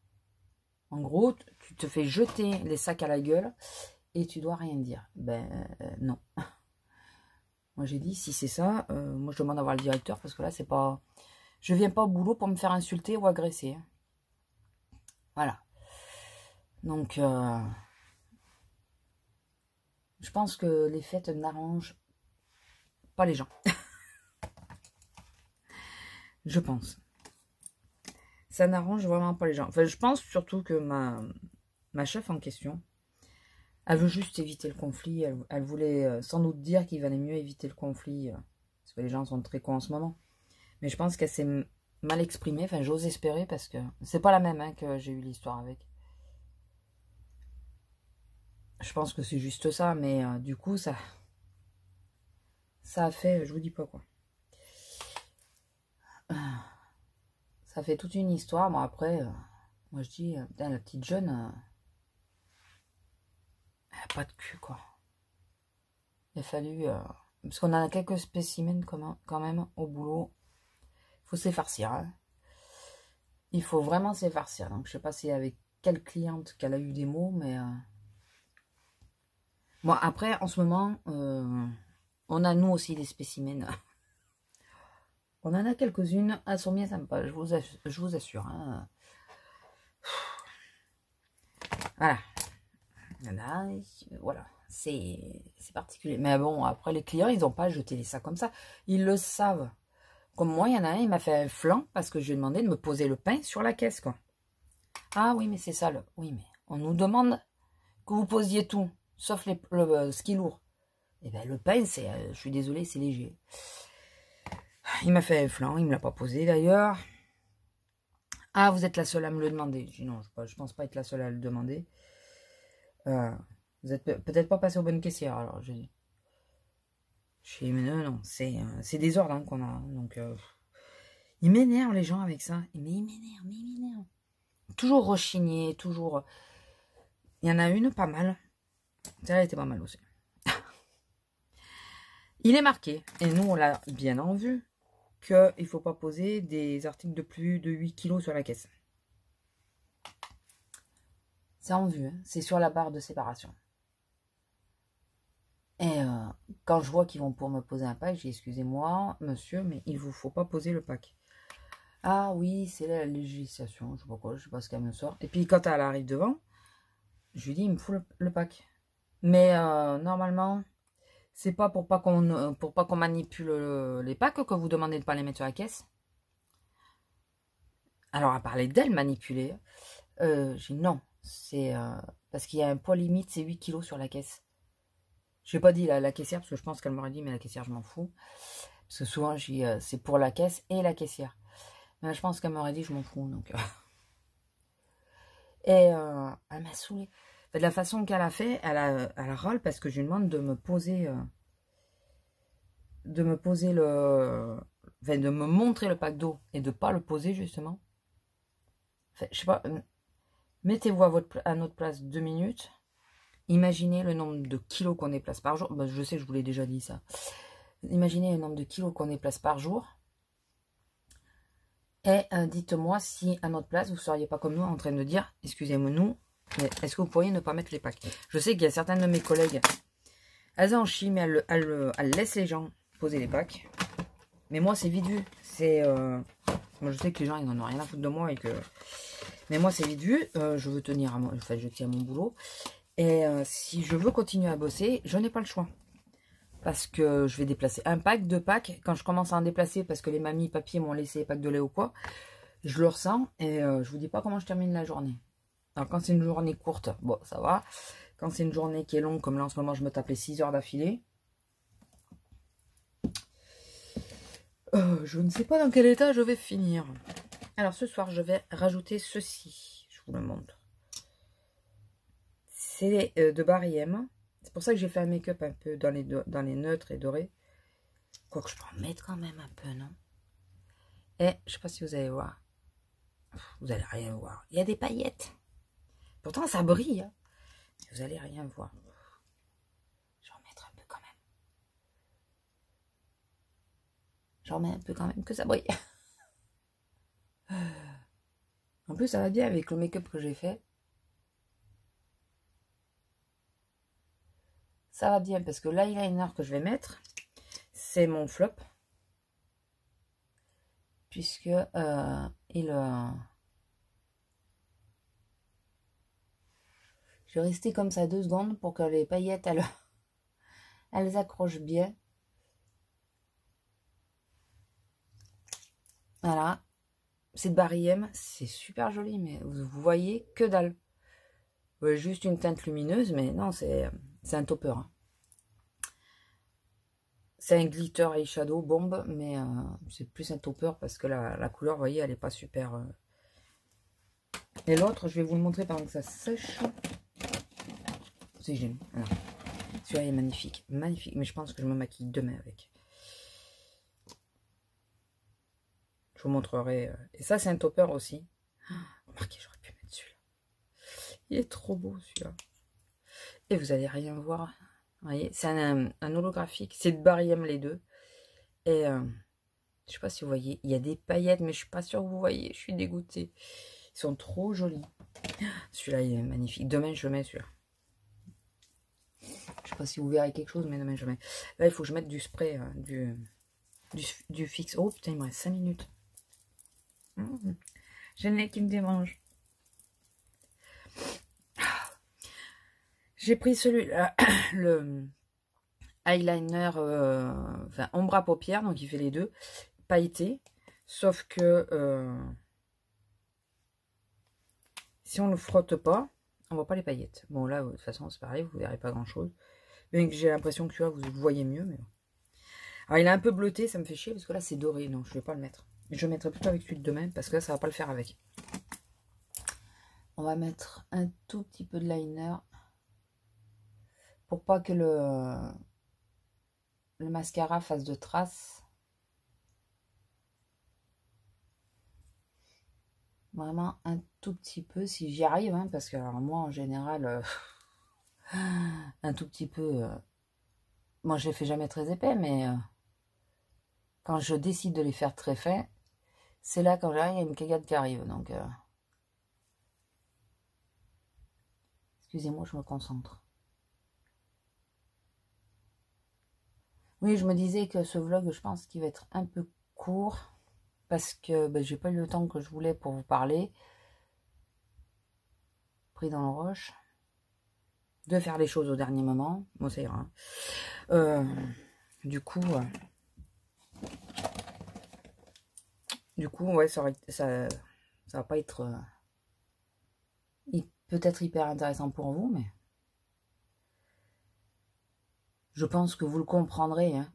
En gros, tu te fais jeter les sacs à la gueule et tu dois rien dire. Non. Moi j'ai dit, si c'est ça, moi je demande à voir le directeur, parce que là c'est pas... Je viens pas au boulot pour me faire insulter ou agresser. Voilà. Donc, je pense que les fêtes n'arrangent pas les gens. Je pense. Ça n'arrange vraiment pas les gens. Enfin, je pense surtout que ma chef en question, elle veut juste éviter le conflit. Elle voulait sans doute dire qu'il valait mieux éviter le conflit. Parce que les gens sont très cons en ce moment. Mais je pense qu'elle s'est mal exprimée. Enfin, j'ose espérer, parce que c'est pas la même, hein, que j'ai eu l'histoire avec. Je pense que c'est juste ça, mais du coup, ça a fait, je vous dis pas quoi. Ça fait toute une histoire. Bon, après, moi je dis, putain, la petite jeune, elle a pas de cul, quoi. Il a fallu... parce qu'on a quelques spécimens quand même au boulot. Il faut s'effarcir, hein. Il faut vraiment s'effarcir. Donc, je sais pas si avec quelle cliente qu'elle a eu des mots, mais... Bon, après, en ce moment, on a nous aussi des spécimens. On en a quelques-unes. Elles sont bien sympas, je vous assure. Hein. Voilà. Là, voilà. C'est particulier. Mais bon, après, les clients, ils n'ont pas jeté les sacs comme ça. Ils le savent. Comme moi, il y en a un, il m'a fait un flanc parce que je lui ai demandé de me poser le pain sur la caisse, quoi. Ah oui, mais c'est ça. Oui, mais on nous demande que vous posiez tout, sauf ce qui est lourd. Et bien, le pain, c'est, je suis désolée, c'est léger. Il m'a fait un flanc, il ne me l'a pas posé d'ailleurs. Ah, vous êtes la seule à me le demander. Je dis non, je pense pas être la seule à le demander. Vous êtes peut-être pas passé aux bonnes caissières, alors je dis. Mais non, c'est des ordres hein, qu'on a. Donc, ils m'énervent les gens avec ça. Mais ils m'énervent. Toujours rechigné, toujours... Il y en a une, pas mal. Celle-là était pas mal aussi. Il est marqué, et nous on l'a bien en vue, qu'il ne faut pas poser des articles de plus de 8 kg sur la caisse. C'est en vue, hein. C'est sur la barre de séparation. Et quand je vois qu'ils vont pour me poser un pack, j'ai excusez-moi, monsieur, mais il ne vous faut pas poser le pack. Ah oui, c'est la législation, je sais pas quoi, je sais pas ce qu'elle me sort. Et puis quand elle arrive devant, je lui dis, il me faut le pack. Mais normalement, c'est pas pour pas qu'on manipule les packs que vous demandez de pas les mettre sur la caisse. Alors à parler d'elle manipuler, j'ai dit non, c'est parce qu'il y a un poids limite, c'est 8 kg sur la caisse. Je n'ai pas dit la caissière, parce que je pense qu'elle m'aurait dit, mais la caissière, je m'en fous. Parce que souvent, c'est pour la caisse et la caissière. Mais je pense qu'elle m'aurait dit, je m'en fous. Donc, et elle m'a saoulée. De la façon qu'elle a fait, elle a râle parce que je lui demande de me poser... de me montrer le pack d'eau et de ne pas le poser, justement. Enfin, je sais pas, mettez-vous à notre place 2 minutes. Imaginez le nombre de kilos qu'on déplace par jour. Ben, je sais, je vous l'ai déjà dit ça. Imaginez le nombre de kilos qu'on déplace par jour. Et dites-moi si à notre place, vous ne seriez pas comme nous en train de dire, excusez-moi nous, mais est-ce que vous pourriez ne pas mettre les packs? Je sais qu'il y a certaines de mes collègues, elles en chient, mais elles laissent les gens poser les packs. Mais moi, c'est vite vu. Moi, je sais que les gens, ils n'en ont rien à foutre de moi. Mais moi, c'est vite vu. Je veux tenir à je tiens à mon boulot. Et si je veux continuer à bosser, je n'ai pas le choix. Parce que je vais déplacer un pack, 2 packs. Quand je commence à en déplacer, parce que les mamies, papiers m'ont laissé les packs de lait ou quoi, je le ressens. Et je vous dis pas comment je termine la journée. Alors, quand c'est une journée courte, bon, ça va. Quand c'est une journée qui est longue, comme là, en ce moment, je me tape les 6 heures d'affilée. Je ne sais pas dans quel état je vais finir. Alors, ce soir, je vais rajouter ceci. Je vous le montre. C'est de Barry M. C'est pour ça que j'ai fait un make-up un peu dans les neutres et dorés. Quoique je peux en mettre quand même un peu, non? Et je sais pas si vous allez voir. Vous allez rien voir. Il y a des paillettes. Pourtant, ça brille. Hein. Vous allez rien voir. Je vais en mettre un peu quand même. J'en mets un peu quand même que ça brille. En plus, ça va bien avec le make-up que j'ai fait. Ça va bien parce que l'eyeliner que je vais mettre, c'est mon flop. Puisque je vais rester comme ça 2 secondes pour que les paillettes, elles accrochent bien. Voilà. C'est de Barry M. C'est super joli, mais vous voyez que dalle. Juste une teinte lumineuse, mais non, c'est un topper. Hein. C'est un glitter eyeshadow bombe, mais c'est plus un topper parce que la couleur, vous voyez, elle n'est pas super. Et l'autre, je vais vous le montrer pendant que ça sèche. C'est j'aime. Celui-là est magnifique. Magnifique, mais je pense que je me maquille demain avec. Je vous montrerai. Et ça, c'est un topper aussi. Remarquez, j'aurais pu mettre celui-là. Il est trop beau, celui-là. Et vous allez rien voir. Vous voyez, c'est un holographique. C'est de Bariem, les deux. Et je sais pas si vous voyez. Il y a des paillettes, mais je suis pas sûre que vous voyez. Je suis dégoûtée. Ils sont trop jolis. Celui-là, il est magnifique. Demain, je mets celui-là. Je sais pas si vous verrez quelque chose, mais demain, je mets. Là, il faut que je mette du spray, du fixe. Oh, putain, il me reste 5 minutes. J'ai le nez qui me démange. J'ai pris celui-là, le eyeliner, enfin, ombre à paupières, donc il fait les deux, pailleté. Sauf que si on ne le frotte pas, on voit pas les paillettes. Bon, là, de toute façon, c'est pareil, vous verrez pas grand-chose. Bien que j'ai l'impression que tu vois, vous le voyez mieux. Mais bon. Alors, il est un peu bleuté, ça me fait chier, parce que là, c'est doré. Non, je vais pas le mettre. Je le mettrai plutôt avec celui de demain, parce que là, ça va pas le faire avec. On va mettre un tout petit peu de liner, pour pas que le mascara fasse de traces. Vraiment un tout petit peu, si j'y arrive, hein, parce que alors, moi, en général, un tout petit peu... moi, je les fais jamais très épais, mais quand je décide de les faire très fins, c'est là, quand j'arrive, il y a une cagade qui arrive. Donc, excusez-moi, je me concentre. Oui, je me disais que ce vlog, je pense qu'il va être un peu court, parce que ben, j'ai pas eu le temps que je voulais pour vous parler. Pris dans le rush. De faire les choses au dernier moment. Bon, ça ira. Du coup, ouais, ça va pas être peut-être hyper intéressant pour vous, mais je pense que vous le comprendrez. Hein.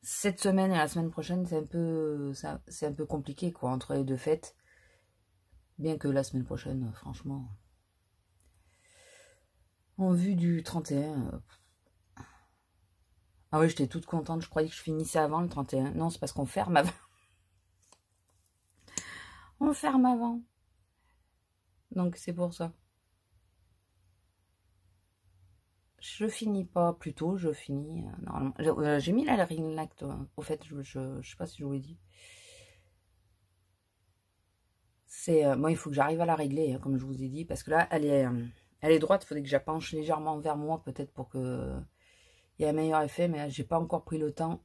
Cette semaine et la semaine prochaine, c'est un peu compliqué, quoi, entre les deux fêtes. Bien que la semaine prochaine, franchement, en vue du 31... Ah oui, j'étais toute contente. Je croyais que je finissais avant le 31. Non, c'est parce qu'on ferme avant. On ferme avant. Donc, c'est pour ça. Je finis pas plus tôt, je finis normalement. J'ai mis la ring light, au fait, je sais pas si je vous l'ai dit. C'est moi, il faut que j'arrive à la régler, hein, comme je vous ai dit, parce que là, elle est droite. Il faudrait que je la penche légèrement vers moi, peut-être pour que il y ait un meilleur effet, mais j'ai pas encore pris le temps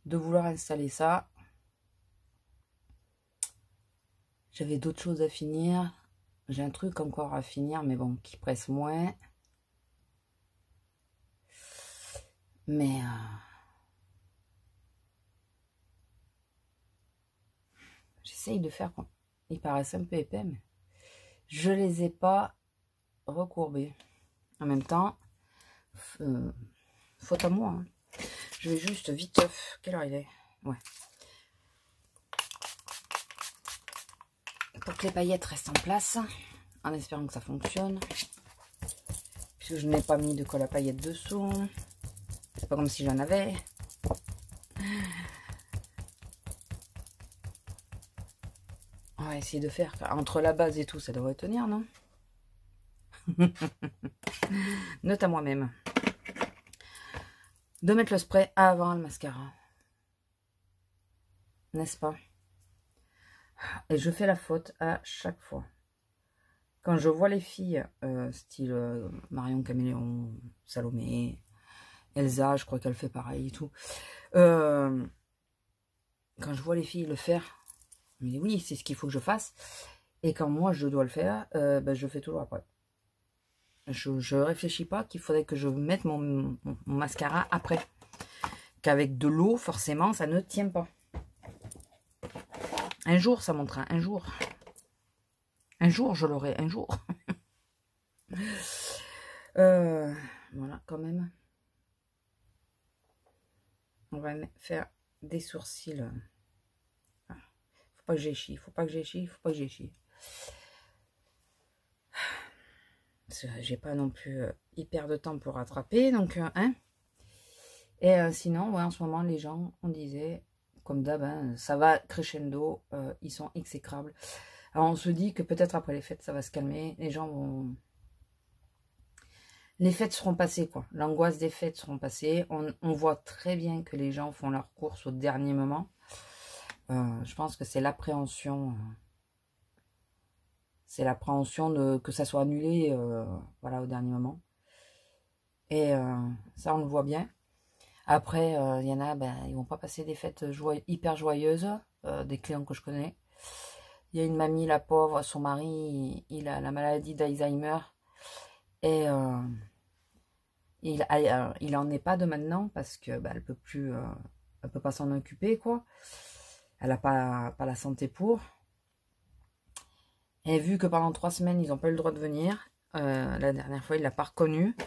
de vouloir installer ça. J'avais d'autres choses à finir. J'ai un truc encore à finir, mais bon, qui presse moins. Mais j'essaye de faire. Ils paraissent un peu épais, mais je les ai pas recourbés. En même temps, faute à moi. Hein. Je vais juste vite. Quelle heure il est? Ouais. Pour que les paillettes restent en place, en espérant que ça fonctionne. Puisque je n'ai pas mis de colle à paillettes dessous. C'est pas comme si j'en avais. On va essayer de faire. Entre la base et tout, ça devrait tenir, non? Note à moi-même. De mettre le spray avant le mascara. N'est-ce pas? Et je fais la faute à chaque fois. Quand je vois les filles, style Marion Caméléon, Salomé, Elsa, je crois qu'elle fait pareil et tout. Quand je vois les filles le faire, je me dis oui, c'est ce qu'il faut que je fasse. Et quand moi je dois le faire, ben, je fais toujours après. Je réfléchis pas qu'il faudrait que je mette mon mascara après. Qu'avec de l'eau, forcément, ça ne tient pas. Un jour, ça montera. Un jour. Un jour, je l'aurai. Un jour. Voilà, quand même. On va faire des sourcils. Faut pas que j'échie. Faut pas que j'échie. Faut pas que j'échie. J'ai pas non plus hyper de temps pour rattraper. Donc, hein. Et sinon, ouais, en ce moment, les gens, on disait comme d'hab, hein, ça va crescendo, ils sont exécrables. Alors on se dit que peut-être après les fêtes, ça va se calmer, les gens vont... Les fêtes seront passées, quoi. L'angoisse des fêtes seront passées. On voit très bien que les gens font leurs courses au dernier moment. Je pense que c'est l'appréhension. C'est l'appréhension de que ça soit annulé, voilà, au dernier moment. Et ça, on le voit bien. Après, il y en a, ben, ils vont pas passer des fêtes hyper joyeuses, des clients que je connais. Il y a une mamie, la pauvre, son mari, il a la maladie d'Alzheimer. Et il en est pas de maintenant parce que bah, elle peut plus, elle peut pas s'en occuper, quoi. Elle a pas la santé pour. Et vu que pendant 3 semaines ils n'ont pas eu le droit de venir, la dernière fois il l'a pas reconnu.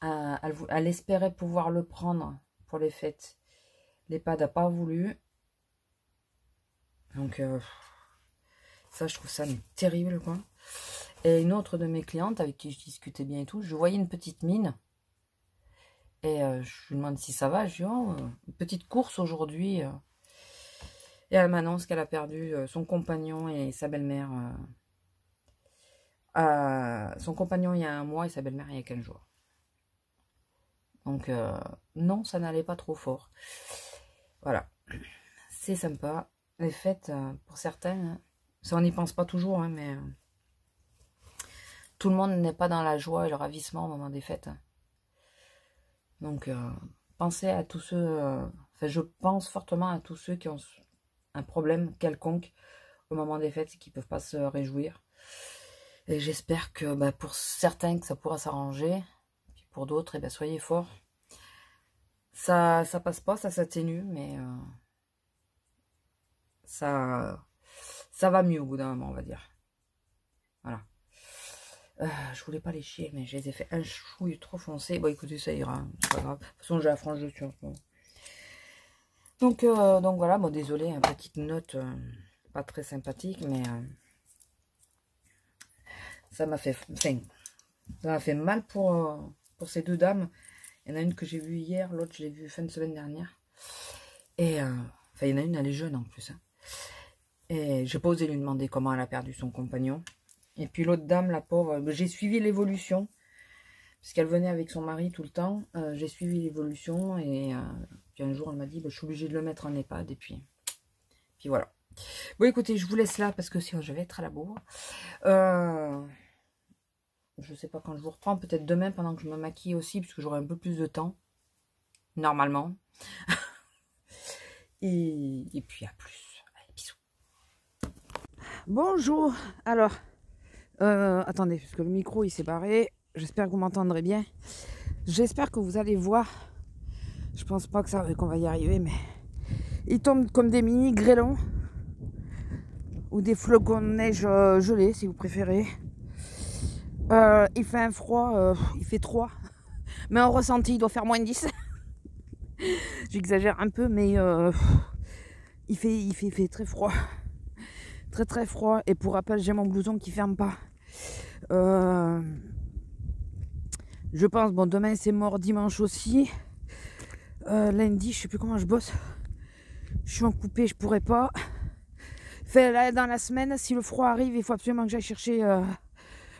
Elle espérait pouvoir le prendre pour les fêtes. L'EHPAD n'a pas voulu. Donc ça, je trouve ça terrible, quoi. Et une autre de mes clientes avec qui je discutais bien et tout, je voyais une petite mine. Et je lui demande si ça va. Je lui dis, oh, une petite course aujourd'hui. Et elle m'annonce qu'elle a perdu son compagnon et sa belle-mère. Son compagnon il y a 1 mois et sa belle-mère il y a 15 jours. Donc non, ça n'allait pas trop fort. Voilà. C'est sympa. Les fêtes, pour certains, hein, ça on n'y pense pas toujours, hein, mais... tout le monde n'est pas dans la joie et le ravissement au moment des fêtes. Donc, pensez à tous ceux... enfin, je pense fortement à tous ceux qui ont un problème quelconque au moment des fêtes et qui ne peuvent pas se réjouir. Et j'espère que bah, pour certains, que ça pourra s'arranger. Puis pour d'autres, eh ben, soyez forts. Ça passe pas, ça s'atténue, mais... ça va mieux au bout d'un moment, on va dire. Voilà. Je voulais pas les chier, mais je les ai fait un chouille trop foncé. Bon, écoutez, ça ira, c'est pas grave. De toute façon, j'ai la frange dessus en ce moment. Donc voilà, bon, désolé, une petite note pas très sympathique, mais ça m'a fait, enfin, ça m'a fait mal pour ces 2 dames. Il y en a une que j'ai vue hier, l'autre je l'ai vue fin de semaine dernière. Et enfin, il y en a une, elle est jeune en plus. Hein. Et j'ai pas osé lui demander comment elle a perdu son compagnon. Et puis l'autre dame, la pauvre, j'ai suivi l'évolution. Parce qu'elle venait avec son mari tout le temps. J'ai suivi l'évolution. Et puis un jour, elle m'a dit, bah, je suis obligée de le mettre en EHPAD. Et puis voilà. Bon, écoutez, je vous laisse là parce que sinon je vais être à la bourre. Je sais pas quand je vous reprends. Peut-être demain pendant que je me maquille aussi. Parce que j'aurai un peu plus de temps. Normalement. et puis à plus. Allez, bisous. Bonjour. Alors... attendez, parce que le micro il s'est barré. J'espère que vous m'entendrez bien. J'espère que vous allez voir. Je pense pas qu'on va y arriver, mais ils tombent comme des mini grêlons ou des flocons de neige gelés, si vous préférez. Il fait un froid, il fait 3, mais en ressenti il doit faire moins 10. J'exagère un peu, mais il fait très froid. Très froid. Et pour rappel, j'ai mon blouson qui ferme pas. Je pense, bon, demain c'est mort, dimanche aussi. Lundi, je sais plus comment je bosse. Je suis en coupé, je pourrais pas. Fait là, dans la semaine, si le froid arrive, il faut absolument que j'aille chercher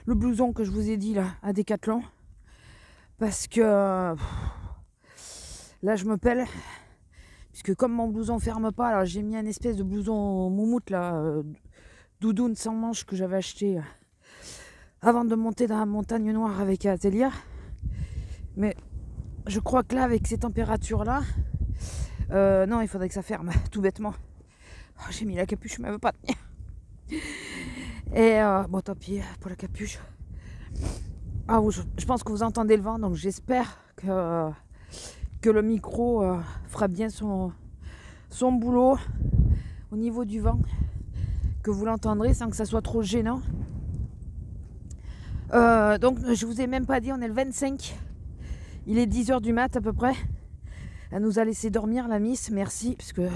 le blouson que je vous ai dit là, à Decathlon. Parce que là, je me pèle. Puisque comme mon blouson ferme pas, alors j'ai mis un espèce de blouson moumoute là, doudoune sans manches que j'avais acheté avant de monter dans la montagne noire avec Atelier. Mais je crois que là, avec ces températures là, non, il faudrait que ça ferme, tout bêtement. Oh, j'ai mis la capuche, mais elle veut pas tenir. Et bon, tant pis pour la capuche. Ah, je pense que vous entendez le vent, donc j'espère que le micro fera bien son boulot au niveau du vent, que vous l'entendrez sans que ça soit trop gênant. Donc je vous ai même pas dit, on est le 25, il est 10h du mat à peu près. Elle nous a laissé dormir, la miss, merci, parce que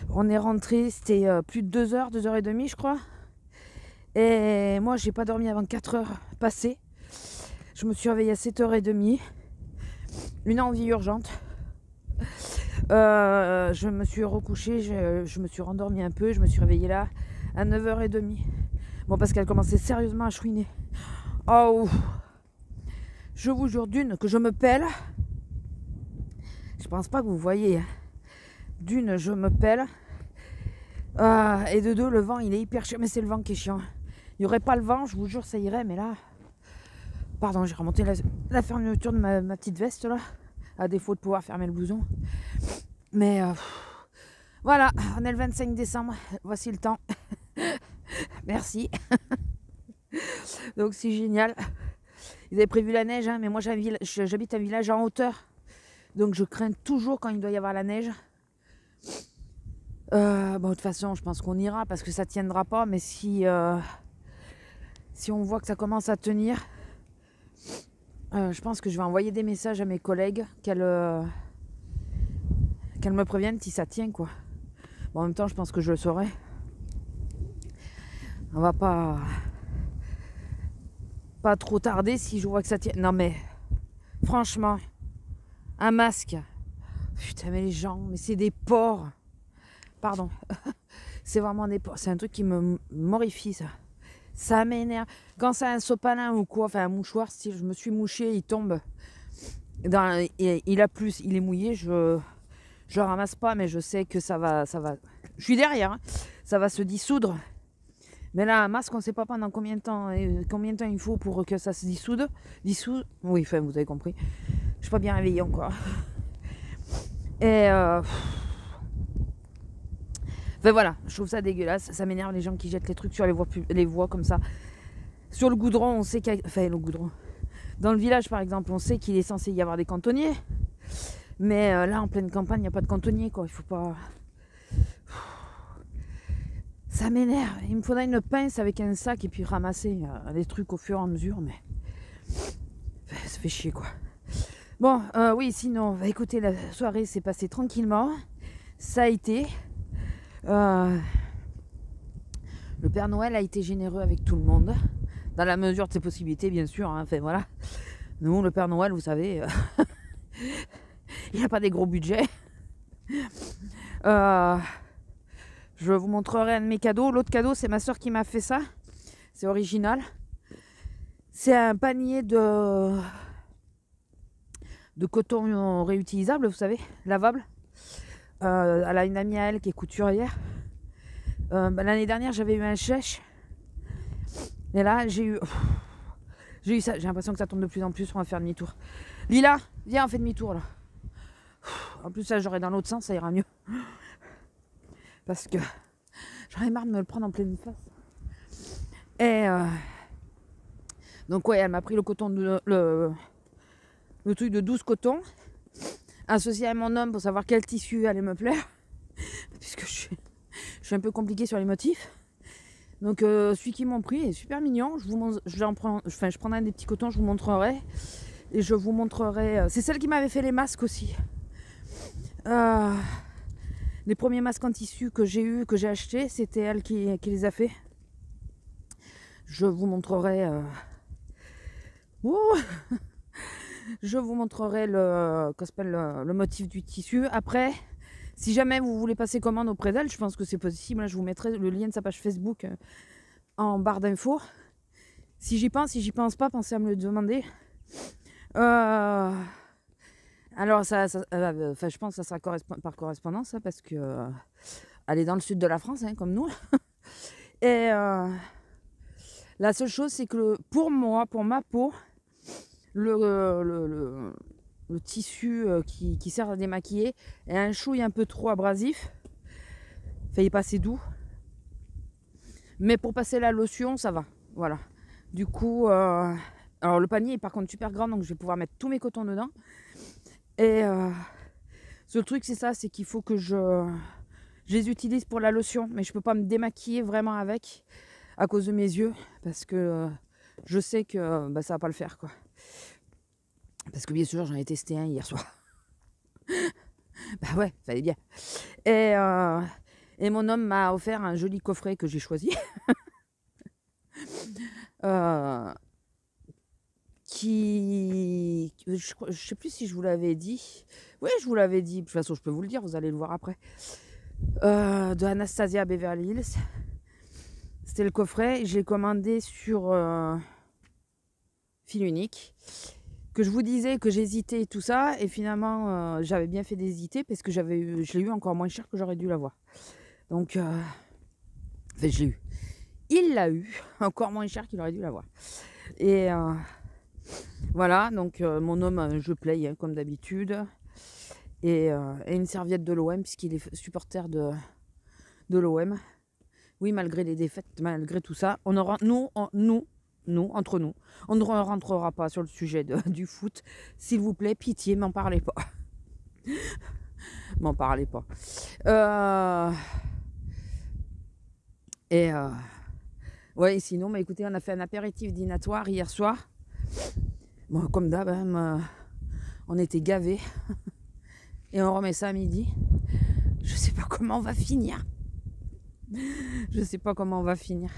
on est rentré, c'était plus de 2h, 2h30 je crois. Et moi j'ai pas dormi avant 4h passées. Je me suis réveillée à 7h30. Une envie urgente. Je me suis recouchée, je me suis rendormie un peu, je me suis réveillée là à 9h30. Bon, parce qu'elle commençait sérieusement à chouiner. Oh, je vous jure d'une que je me pèle. Je pense pas que vous voyez. D'une, je me pèle. Et de deux, le vent, il est hyper chiant. Mais c'est le vent qui est chiant. Il n'y aurait pas le vent, je vous jure, ça irait. Mais là... Pardon, j'ai remonté la fermeture de ma petite veste, là. À défaut de pouvoir fermer le blouson. Mais... voilà, on est le 25 décembre. Voici le temps. Merci. Donc c'est génial. Ils avaient prévu la neige, hein, mais moi j'habite un village en hauteur. Donc je crains toujours quand il doit y avoir la neige. Bon, de toute façon, je pense qu'on ira parce que ça tiendra pas. Mais si on voit que ça commence à tenir, je pense que je vais envoyer des messages à mes collègues qu'elles me préviennent si ça tient, quoi. Bon, en même temps, je pense que je le saurai. On va pas trop tarder si je vois que ça tient. Non mais, franchement, un masque. Putain, mais les gens, mais c'est des porcs. Pardon. C'est vraiment des porcs. C'est un truc qui me morifie, ça. Ça m'énerve. Quand c'est un sopalin ou quoi, enfin un mouchoir, si je me suis mouché, il tombe. Il a plus, il est mouillé, je le ramasse pas, mais je sais que ça va. Je suis derrière, hein. Ça va se dissoudre. Mais là, un masque, on ne sait pas pendant combien de temps il faut pour que ça se dissoude. Oui, enfin, vous avez compris. Je suis pas bien réveillée encore. Et enfin voilà, je trouve ça dégueulasse. Ça m'énerve les gens qui jettent les trucs sur les voies comme ça. Sur le goudron, on sait enfin, le goudron. Dans le village, par exemple, on sait qu'il est censé y avoir des cantonniers. Mais là, en pleine campagne, il n'y a pas de cantonnier, quoi. Il faut pas... Ça m'énerve. Il me faudrait une pince avec un sac et puis ramasser des trucs au fur et à mesure, mais ça fait chier, quoi. Bon, oui, sinon, écoutez, la soirée s'est passée tranquillement. Ça a été. Le Père Noël a été généreux avec tout le monde, dans la mesure de ses possibilités, bien sûr. Hein. Enfin, voilà. Nous, le Père Noël, vous savez, il n'a pas des gros budgets. Je vous montrerai un de mes cadeaux. L'autre cadeau, c'est ma soeur qui m'a fait ça. C'est original. C'est un panier de coton réutilisable, vous savez, lavable. Elle a une amie à elle qui est couturière. L'année dernière, j'avais eu un chèche. Et là, j'ai eu ça. J'ai l'impression que ça tombe de plus en plus. On va faire demi-tour. Lila, viens, on fait demi-tour, là. En plus, là, j'aurai dans l'autre sens, ça ira mieux. Parce que j'en ai marre de me le prendre en pleine face. Et donc ouais, elle m'a pris le coton le truc de 12 cotons, associé à mon homme pour savoir quel tissu allait me plaire, puisque je suis un peu compliquée sur les motifs. Donc celui qu'ils m'ont pris est super mignon. Je prendrai des petits cotons, je vous montrerai. Et je vous montrerai. C'est celle qui m'avait fait les masques aussi. Les premiers masques en tissu que j'ai achetés, c'était elle qui les a fait. Je vous montrerai. Je vous montrerai le motif du tissu. Après, si jamais vous voulez passer commande auprès d'elle, je pense que c'est possible. Je vous mettrai le lien de sa page Facebook en barre d'infos. Si j'y pense pas, pensez à me le demander. Alors, je pense que ça sera par correspondance, hein, parce que elle est dans le sud de la France, hein, comme nous. Et la seule chose, c'est que pour ma peau, le tissu qui sert à démaquiller est un chouille un peu trop abrasif. Enfin, il est pas assez doux. Mais pour passer la lotion, ça va. Voilà. Du coup, alors le panier est par contre super grand, donc je vais pouvoir mettre tous mes cotons dedans. Et le truc, c'est ça, c'est qu'il faut que je les utilise pour la lotion, mais je peux pas me démaquiller vraiment avec à cause de mes yeux, parce que je sais que ça va pas le faire, quoi. Parce que bien sûr, j'en ai testé un hier soir. Bah ouais, fallait bien. Et mon homme m'a offert un joli coffret que j'ai choisi. je sais plus si je vous l'avais dit. Oui, je vous l'avais dit. De toute façon, je peux vous le dire, vous allez le voir après. De Anastasia Beverly Hills. C'était le coffret. Je l'ai commandé sur fil unique. Que je vous disais que j'hésitais et tout ça. Et finalement, j'avais bien fait d'hésiter parce que je l'ai eu encore moins cher que j'aurais dû l'avoir. Donc, enfin, je l'ai eu. Il l'a eu encore moins cher qu'il aurait dû l'avoir. Et voilà, donc mon homme, je play comme d'habitude. Et une serviette de l'OM, puisqu'il est supporter de l'OM. Oui, malgré les défaites, malgré tout ça, on aura, nous, entre nous, on ne rentrera pas sur le sujet du foot. S'il vous plaît, pitié, m'en parlez pas. M'en parlez pas. Ouais, sinon, mais écoutez, on a fait un apéritif dînatoire hier soir. Bon, comme d'hab, on était gavés. Et on remet ça à midi. Je sais pas comment on va finir. Je sais pas comment on va finir.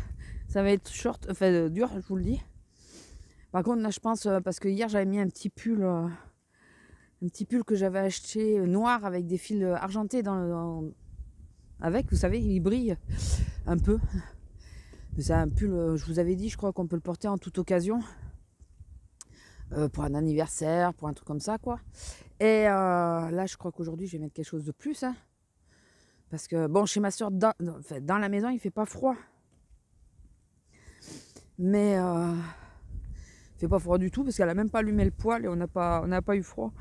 Ça va être short, enfin dur, je vous le dis. Par contre, là, je pense, parce que hier, j'avais mis un petit pull que j'avais acheté noir avec des fils argentés avec, vous savez, il brille un peu. C'est un pull, je vous avais dit, je crois qu'on peut le porter en toute occasion. Pour un anniversaire, pour un truc comme ça, quoi. Et là, je crois qu'aujourd'hui, je vais mettre quelque chose de plus. Hein, parce que, bon, chez ma soeur, dans la maison, il fait pas froid. Mais il fait pas froid du tout parce qu'elle a même pas allumé le poêle et on n'a pas eu froid.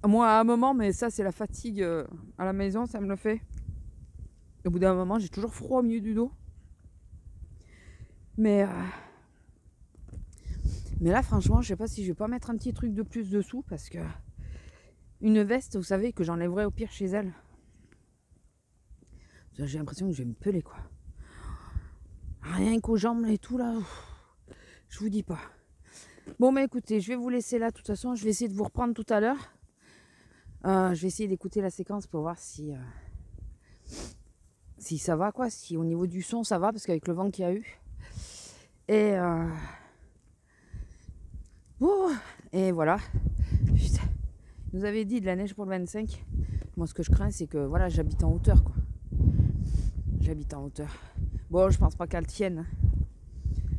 Moi, à un moment, mais ça, c'est la fatigue à la maison, ça me le fait. Au bout d'un moment, j'ai toujours froid au milieu du dos. Mais là, franchement, je sais pas si je vais pas mettre un petit truc de plus dessous parce que une veste, vous savez, que j'enlèverai au pire chez elle. J'ai l'impression que je vais me peler, quoi. Rien qu'aux jambes et tout, là. Je vous dis pas. Bon, mais écoutez, je vais vous laisser là. De toute façon, je vais essayer de vous reprendre tout à l'heure. Je vais essayer d'écouter la séquence pour voir si ça va, quoi. Si au niveau du son, ça va, parce qu'avec le vent qu'il y a eu. Et et voilà. Putain. Je vous avais dit de la neige pour le 25. Moi, ce que je crains, c'est que voilà, j'habite en hauteur, quoi. J'habite en hauteur. Bon, je pense pas qu'elle tienne.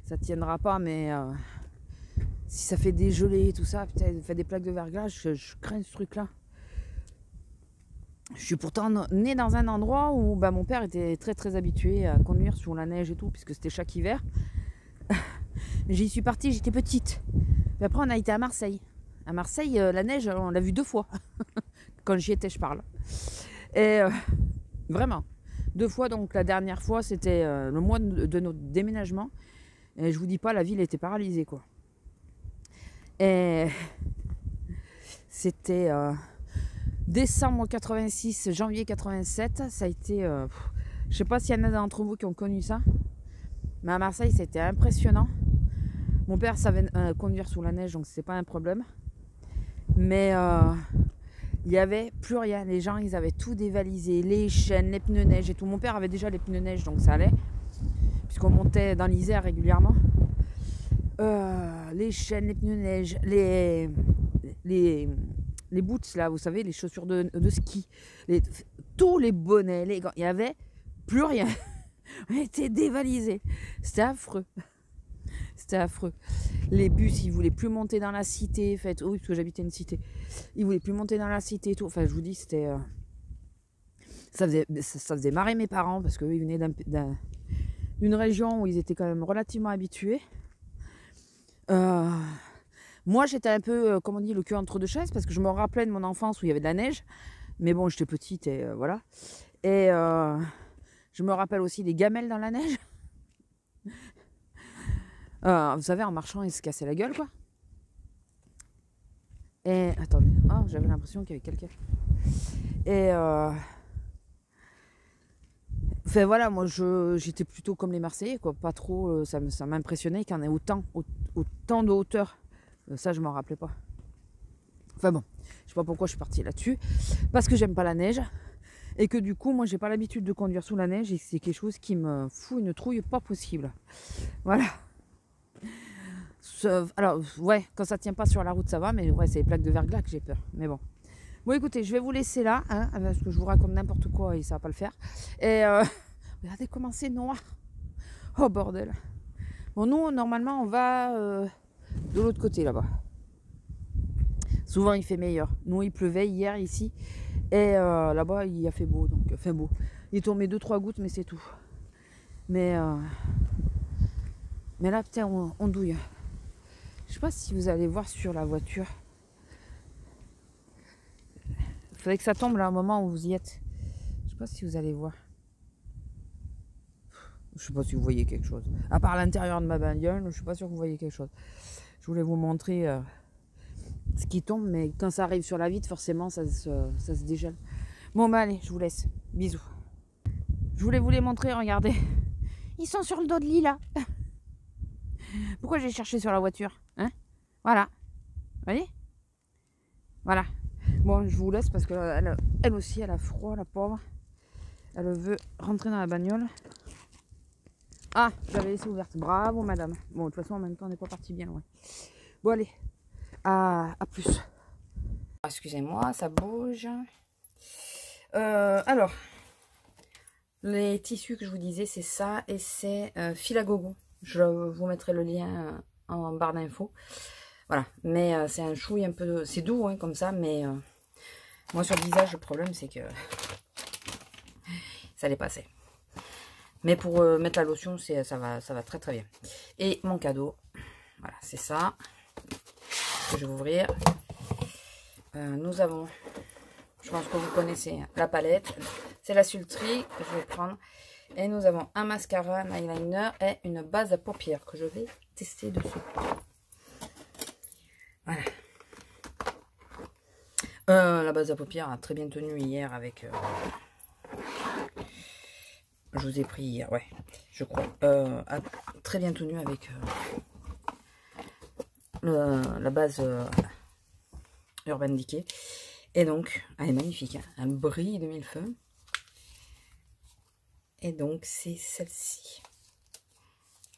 Ça tiendra pas, mais si ça fait des gelées et tout ça, putain, ça fait des plaques de verglas, je crains ce truc-là. Je suis pourtant née dans un endroit où mon père était très très habitué à conduire sur la neige et tout, puisque c'était chaque hiver. J'y suis partie, j'étais petite. Puis après, on a été à Marseille. À Marseille, la neige, on l'a vue 2 fois. Quand j'y étais, je parle. Et vraiment, 2 fois. Donc la dernière fois, c'était le mois de notre déménagement. Et je vous dis pas, la ville était paralysée, quoi. Et c'était décembre 86, janvier 87. Ça a été... je sais pas s'il y en a d'entre vous qui ont connu ça. Mais à Marseille, c'était impressionnant. Mon père savait conduire sous la neige, donc c'était pas un problème. Mais il n'y avait plus rien. Les gens, ils avaient tout dévalisé. Les chaînes, les pneus neige et tout. Mon père avait déjà les pneus neige, donc ça allait. Puisqu'on montait dans l'Isère régulièrement. Les chaînes, les pneus neige, les boots, là, vous savez, les chaussures de ski. Tous les bonnets, les gants. Il n'y avait plus rien. On était dévalisés. C'était affreux. C'était affreux. Les bus, ils voulaient plus monter dans la cité. Oui, parce que j'habitais une cité. Ils voulaient plus monter dans la cité et tout. Enfin, je vous dis, c'était... ça faisait marrer mes parents parce qu'eux, ils venaient d'une région où ils étaient quand même relativement habitués. Moi, j'étais un peu, comme on dit, le cul entre deux chaises parce que je me rappelais de mon enfance où il y avait de la neige. Mais bon, j'étais petite et voilà. Et je me rappelle aussi des gamelles dans la neige. Vous savez, en marchant, ils se cassaient la gueule, quoi. Et attendez, j'avais l'impression qu'il y avait quelqu'un. Et enfin voilà, moi j'étais plutôt comme les Marseillais, quoi. Pas trop, ça m'impressionnait qu'il y en ait autant de hauteur. Ça, je m'en rappelais pas. Enfin bon, je sais pas pourquoi je suis partie là-dessus. Parce que j'aime pas la neige. Et que du coup, moi, j'ai pas l'habitude de conduire sous la neige. Et c'est quelque chose qui me fout une trouille pas possible. Voilà. Alors, ouais, quand ça tient pas sur la route, ça va, mais ouais, c'est les plaques de verglas que j'ai peur. Mais bon. Bon, écoutez, je vais vous laisser là, hein, parce que je vous raconte n'importe quoi et ça va pas le faire. Et regardez comment c'est noir. Oh, bordel. Bon, nous, normalement, on va de l'autre côté, là-bas. Souvent, il fait meilleur. Nous, il pleuvait hier, ici. Et là-bas, il a fait beau, donc, enfin beau. Il est tombé 2-3 gouttes, mais c'est tout. Mais là, putain, on douille. Je sais pas si vous allez voir sur la voiture. Il faudrait que ça tombe là, au moment où vous y êtes. Je sais pas si vous allez voir. Je sais pas si vous voyez quelque chose. À part l'intérieur de ma bagnole, je suis pas sûr que vous voyez quelque chose. Je voulais vous montrer ce qui tombe, mais quand ça arrive sur la vitre, forcément, ça se dégèle. Bon, bah allez, je vous laisse. Bisous. Je voulais vous les montrer, regardez. Ils sont sur le dos de Lila. Pourquoi j'ai cherché sur la voiture, hein? Voilà. Vous voyez? Voilà. Bon, je vous laisse parce qu'elle elle aussi, elle a froid, la pauvre. Elle veut rentrer dans la bagnole. Ah, j'avais laissé ouverte. Bravo, madame. Bon, de toute façon, en même temps, on n'est pas parti bien loin. Bon, allez. À plus. Excusez-moi, ça bouge. Alors, les tissus que je vous disais, c'est ça. Et c'est fil à gogo. Je vous mettrai le lien en barre d'infos. Voilà. Mais c'est un chouille un peu... C'est doux, hein, comme ça. Mais moi, sur le visage, le problème, c'est que ça l'est passé. Mais pour mettre la lotion, ça va très très bien. Et mon cadeau, voilà, c'est ça. Que je vais ouvrir. Nous avons, je pense que vous connaissez, hein, la palette. C'est la Sultry que je vais prendre. Et nous avons un mascara, un eyeliner et une base à paupières que je vais tester dessus. Voilà. La base à paupières a très bien tenu hier avec... je vous ai pris hier, ouais, je crois. A très bien tenu avec la base Urban Decay. Et donc, elle est magnifique, hein, un bris de mille-feux. Et donc, c'est celle-ci.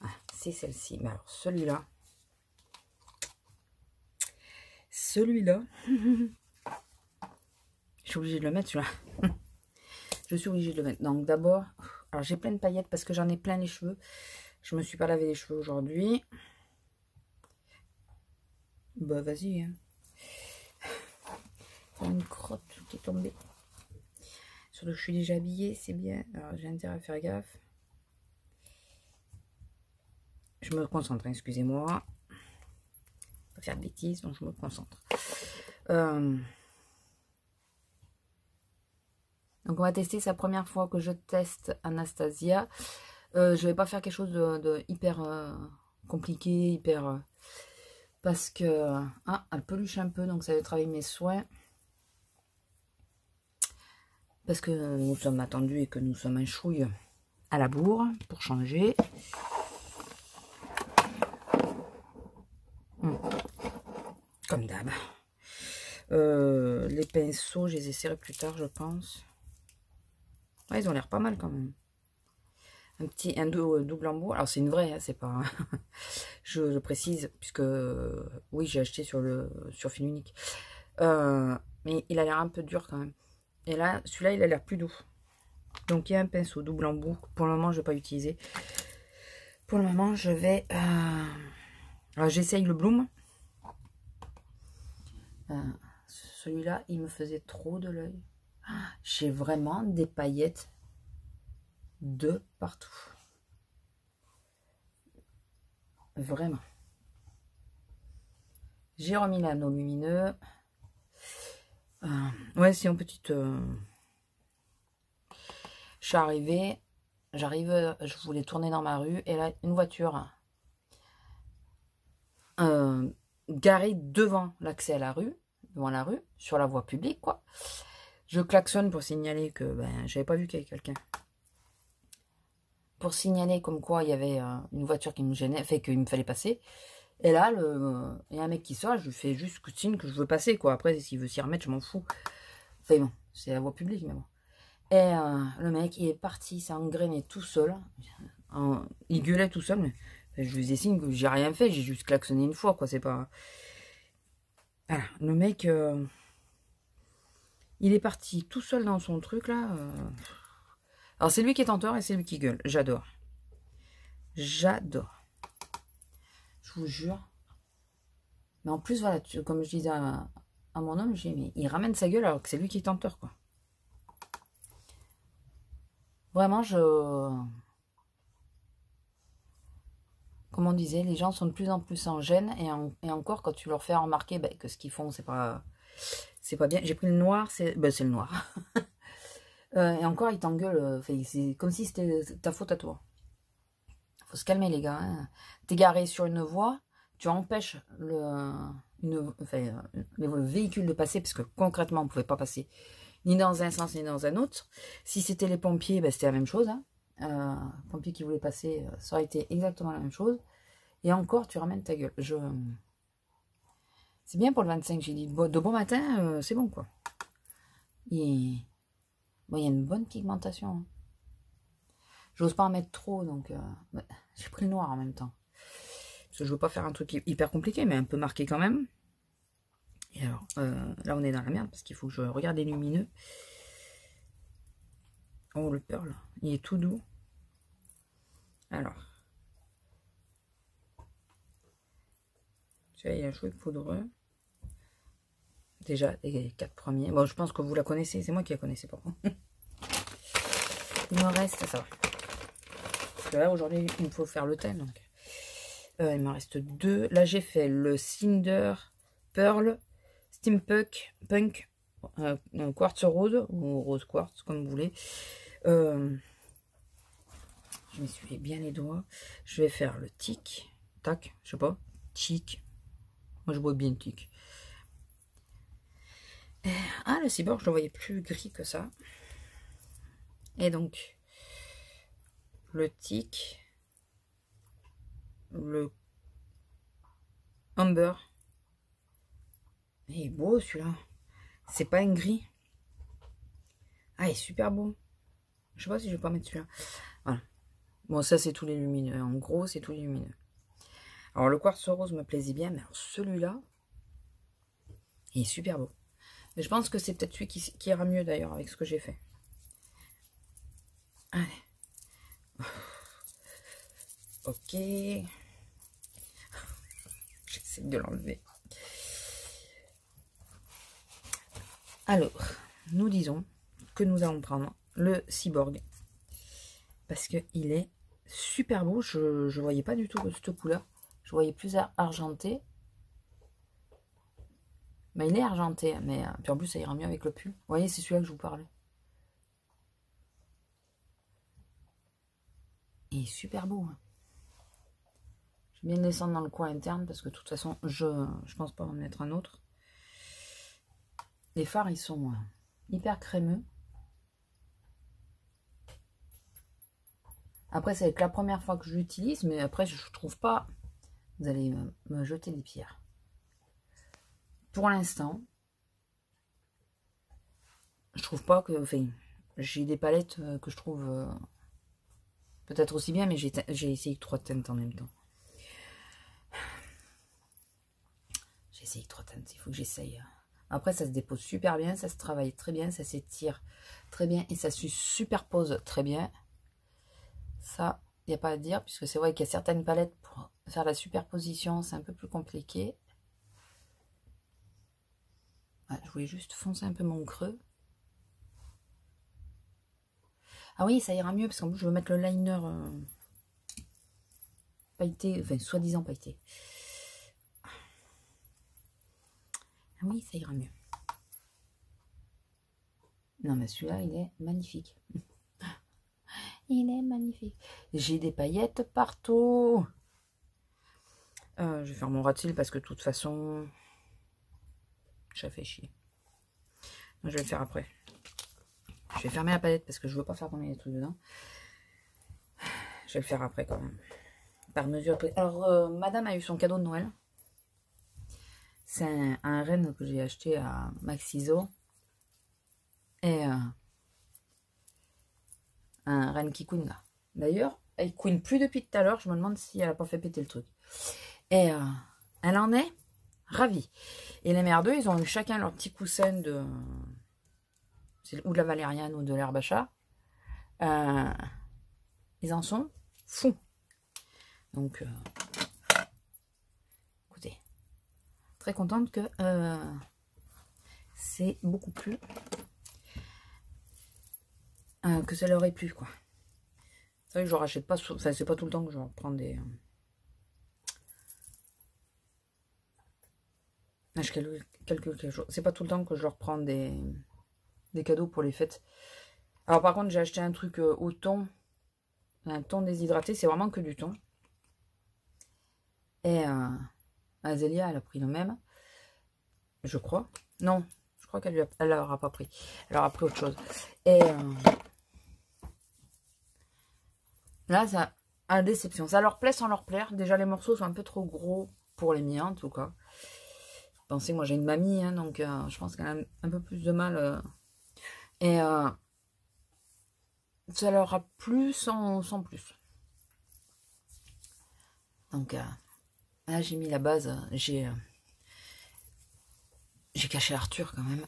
Ah, c'est celle-ci. Mais alors, celui-là. Celui-là. Je suis obligée de le mettre, celui-là. Je suis obligée de le mettre. Donc, d'abord, alors j'ai plein de paillettes parce que j'en ai plein les cheveux. Je me suis pas lavé les cheveux aujourd'hui. Bah, vas-y, hein. Il y a une crotte qui est tombée. Surtout que je suis déjà habillée, c'est bien. Alors, j'ai intérêt à faire gaffe. Je me concentre, hein, excusez-moi. Pas faire de bêtises, donc je me concentre. Donc, on va tester. C'est la première fois que je teste Anastasia. Je vais pas faire quelque chose de hyper compliqué, hyper... parce que... ah, elle peluche un peu, donc ça va travailler mes soins. Parce que nous sommes attendus et que nous sommes un chouille à la bourre pour changer. Comme d'hab. Les pinceaux, je les essaierai plus tard, je pense. Ouais, ils ont l'air pas mal quand même. Un double embout. Alors c'est une vraie, hein, c'est pas... je précise, puisque oui, j'ai acheté sur Fil Unique. Mais il a l'air un peu dur quand même. Et là, celui-là, il a l'air plus doux. Donc, il y a un pinceau double embout. Pour le moment, je ne vais pas utiliser. Pour le moment, je vais... alors, j'essaye le Bloom. Celui-là, il me faisait trop de l'œil. J'ai vraiment des paillettes de partout. Vraiment. J'ai remis l'anneau lumineux. Ouais, c'est une petite... Je suis arrivée, je voulais tourner dans ma rue, et là, une voiture garée devant l'accès à la rue, devant la rue, sur la voie publique, quoi. Je klaxonne pour signaler que ben, j'avais pas vu qu'il y avait quelqu'un. Pour signaler comme quoi il y avait une voiture qui me gênait, fait qu'il me fallait passer. Et là, il y a un mec qui sort, je lui fais juste signe que je veux passer, quoi. Après, s'il veut s'y remettre, je m'en fous. Enfin bon, c'est la voie publique, mais bon. Et le mec, il est parti, s'est engrainé tout seul. Il gueulait tout seul, mais Je vous ai signe que j'ai rien fait, j'ai juste klaxonné une fois, quoi. C'est pas... Voilà, le mec, il est parti tout seul dans son truc, là. Alors, c'est lui qui est en tort et c'est lui qui gueule. J'adore. J'adore. Je vous jure. Mais en plus, voilà, comme je disais à mon homme, j'ai mais il ramène sa gueule alors que c'est lui qui est en tort, quoi. Vraiment, comme on disait, les gens sont de plus en plus en gêne et encore quand tu leur fais remarquer que ce qu'ils font, c'est pas bien. J'ai pris le noir, c'est le noir. Et encore, ils t'engueulent. C'est comme si c'était ta faute à toi. Faut se calmer, les gars. Hein. T'es garé sur une voie, tu empêches le véhicule de passer parce que concrètement, on pouvait pas passer ni dans un sens ni dans un autre. Si c'était les pompiers, c'était la même chose. Hein. Pompiers qui voulaient passer, ça aurait été exactement la même chose. Et encore, tu ramènes ta gueule. C'est bien pour le 25, j'ai dit. De bon matin, c'est bon, quoi. Il y a une bonne pigmentation. Hein. J'ose pas en mettre trop, donc j'ai pris le noir en même temps. Parce que je veux pas faire un truc hyper compliqué, mais un peu marqué quand même. Et alors, là on est dans la merde, parce qu'il faut que je regarde les lumineux. Oh, le pearl, il est tout doux. Alors. Tu vois, il y a un chouette poudreux. Déjà, les 4 premiers. Bon, je pense que vous la connaissez, c'est moi qui la connaissais pas. Il me reste, ça va. Parce que là, aujourd'hui, il me faut faire le thème. Donc. Il me reste 2. Là, j'ai fait le Cinder Pearl Steampunk Punk Quartz Rose, ou Rose Quartz, comme vous voulez. Je m'essuie bien les doigts. Je vais faire le tic. Tac, je sais pas. Tic. Moi, je vois bien le tic. Ah, le cyborg, je le voyais plus gris que ça. Et donc, le tic, le amber. Il est beau celui-là. C'est pas un gris. Ah, il est super beau. Je sais pas si je vais pas mettre celui-là. Voilà. Bon, ça, c'est tous les lumineux. En gros, c'est tous les lumineux. Alors, le quartz rose me plaisait bien, mais celui-là, il est super beau. Mais je pense que c'est peut-être celui qui ira mieux d'ailleurs avec ce que j'ai fait. Allez. Ok. J'essaie de l'enlever. Alors, nous disons que nous allons prendre le cyborg. Parce qu'il est super beau. Je ne voyais pas du tout cette couleur. Je voyais plus argenté. Mais il est argenté. Mais puis en plus, ça ira mieux avec le pull. Vous voyez, c'est celui-là que je vous parlais. Il est super beau. Hein. Je vais bien le descendre dans le coin interne parce que de toute façon, je pense pas en mettre un autre. Les fards, ils sont hyper crémeux. Après, c'est la première fois que je l'utilise, mais après, je trouve pas... Vous allez me jeter des pierres. Pour l'instant, je trouve pas que... Enfin, j'ai des palettes que je trouve peut-être aussi bien, mais j'ai essayé 3 teintes en même temps. J'ai essayé 3 teintes, il faut que j'essaye. Après, ça se dépose super bien, ça se travaille très bien, ça s'étire très bien et ça se superpose très bien. Ça, il n'y a pas à dire, puisque c'est vrai qu'il y a certaines palettes pour faire la superposition, c'est un peu plus compliqué. Ouais, je voulais juste foncer un peu mon creux. Ah oui, ça ira mieux, parce qu'en plus, je veux mettre le liner pailleté, enfin, soi-disant pailleté. Ah oui, ça ira mieux. Non, mais celui-là, il est magnifique. Il est magnifique. J'ai des paillettes partout. Je vais faire mon rat-il parce que de toute façon, ça fait chier. Donc, je vais le faire après. Je vais fermer la palette parce que je veux pas faire tomber les trucs dedans. Je vais le faire après quand même. Par mesure. Alors, madame a eu son cadeau de Noël. C'est un renne que j'ai acheté à Maxiso. Et un renne Kikunga. D'ailleurs, Elle couine plus depuis tout à l'heure. Je me demande si elle a pas fait péter le truc. Et elle en est ravie. Et les merdeux, ils ont eu chacun leur petit coussin de... ou de la valériane ou de l'herbe à chat. Ils en sont fous. Donc, écoutez, très contente que c'est beaucoup plus que ça leur ait plu, quoi. C'est vrai que je rachète pas, enfin, c'est pas tout le temps que je reprends des... quelque chose. C'est pas tout le temps que je leur prends des cadeaux pour les fêtes. Alors par contre, j'ai acheté un truc au thon, un thon déshydraté, c'est vraiment que du thon. Et Azélia, elle a pris le même, je crois. Non, je crois qu'elle l'aura pas pris. Elle aura pris autre chose. Et là, ça a déception. Ça leur plaît sans leur plaire. Déjà, les morceaux sont un peu trop gros pour les miens, en tout cas. Pensez, moi j'ai une mamie, hein, donc je pense qu'elle a un peu plus de mal. Et ça leur a plu sans plus. Donc là, j'ai mis la base. J'ai caché Arthur quand même.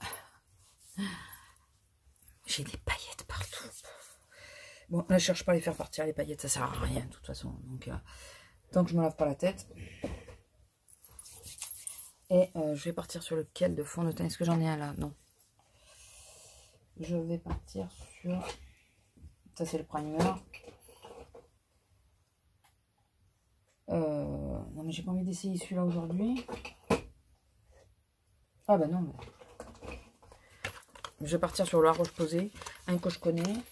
J'ai des paillettes partout. Bon, là, je cherche pas à les faire partir, les paillettes, ça sert à rien, de toute façon. Donc, tant que je me lave pas la tête. Et je vais partir sur lequel de fond de teint? Est-ce que j'en ai un là? Non. Je vais partir sur... Ça, c'est le primer. Non, mais j'ai pas envie d'essayer celui-là aujourd'hui. Ah bah non, mais... Je vais partir sur La Roche-Posay, un que je connais.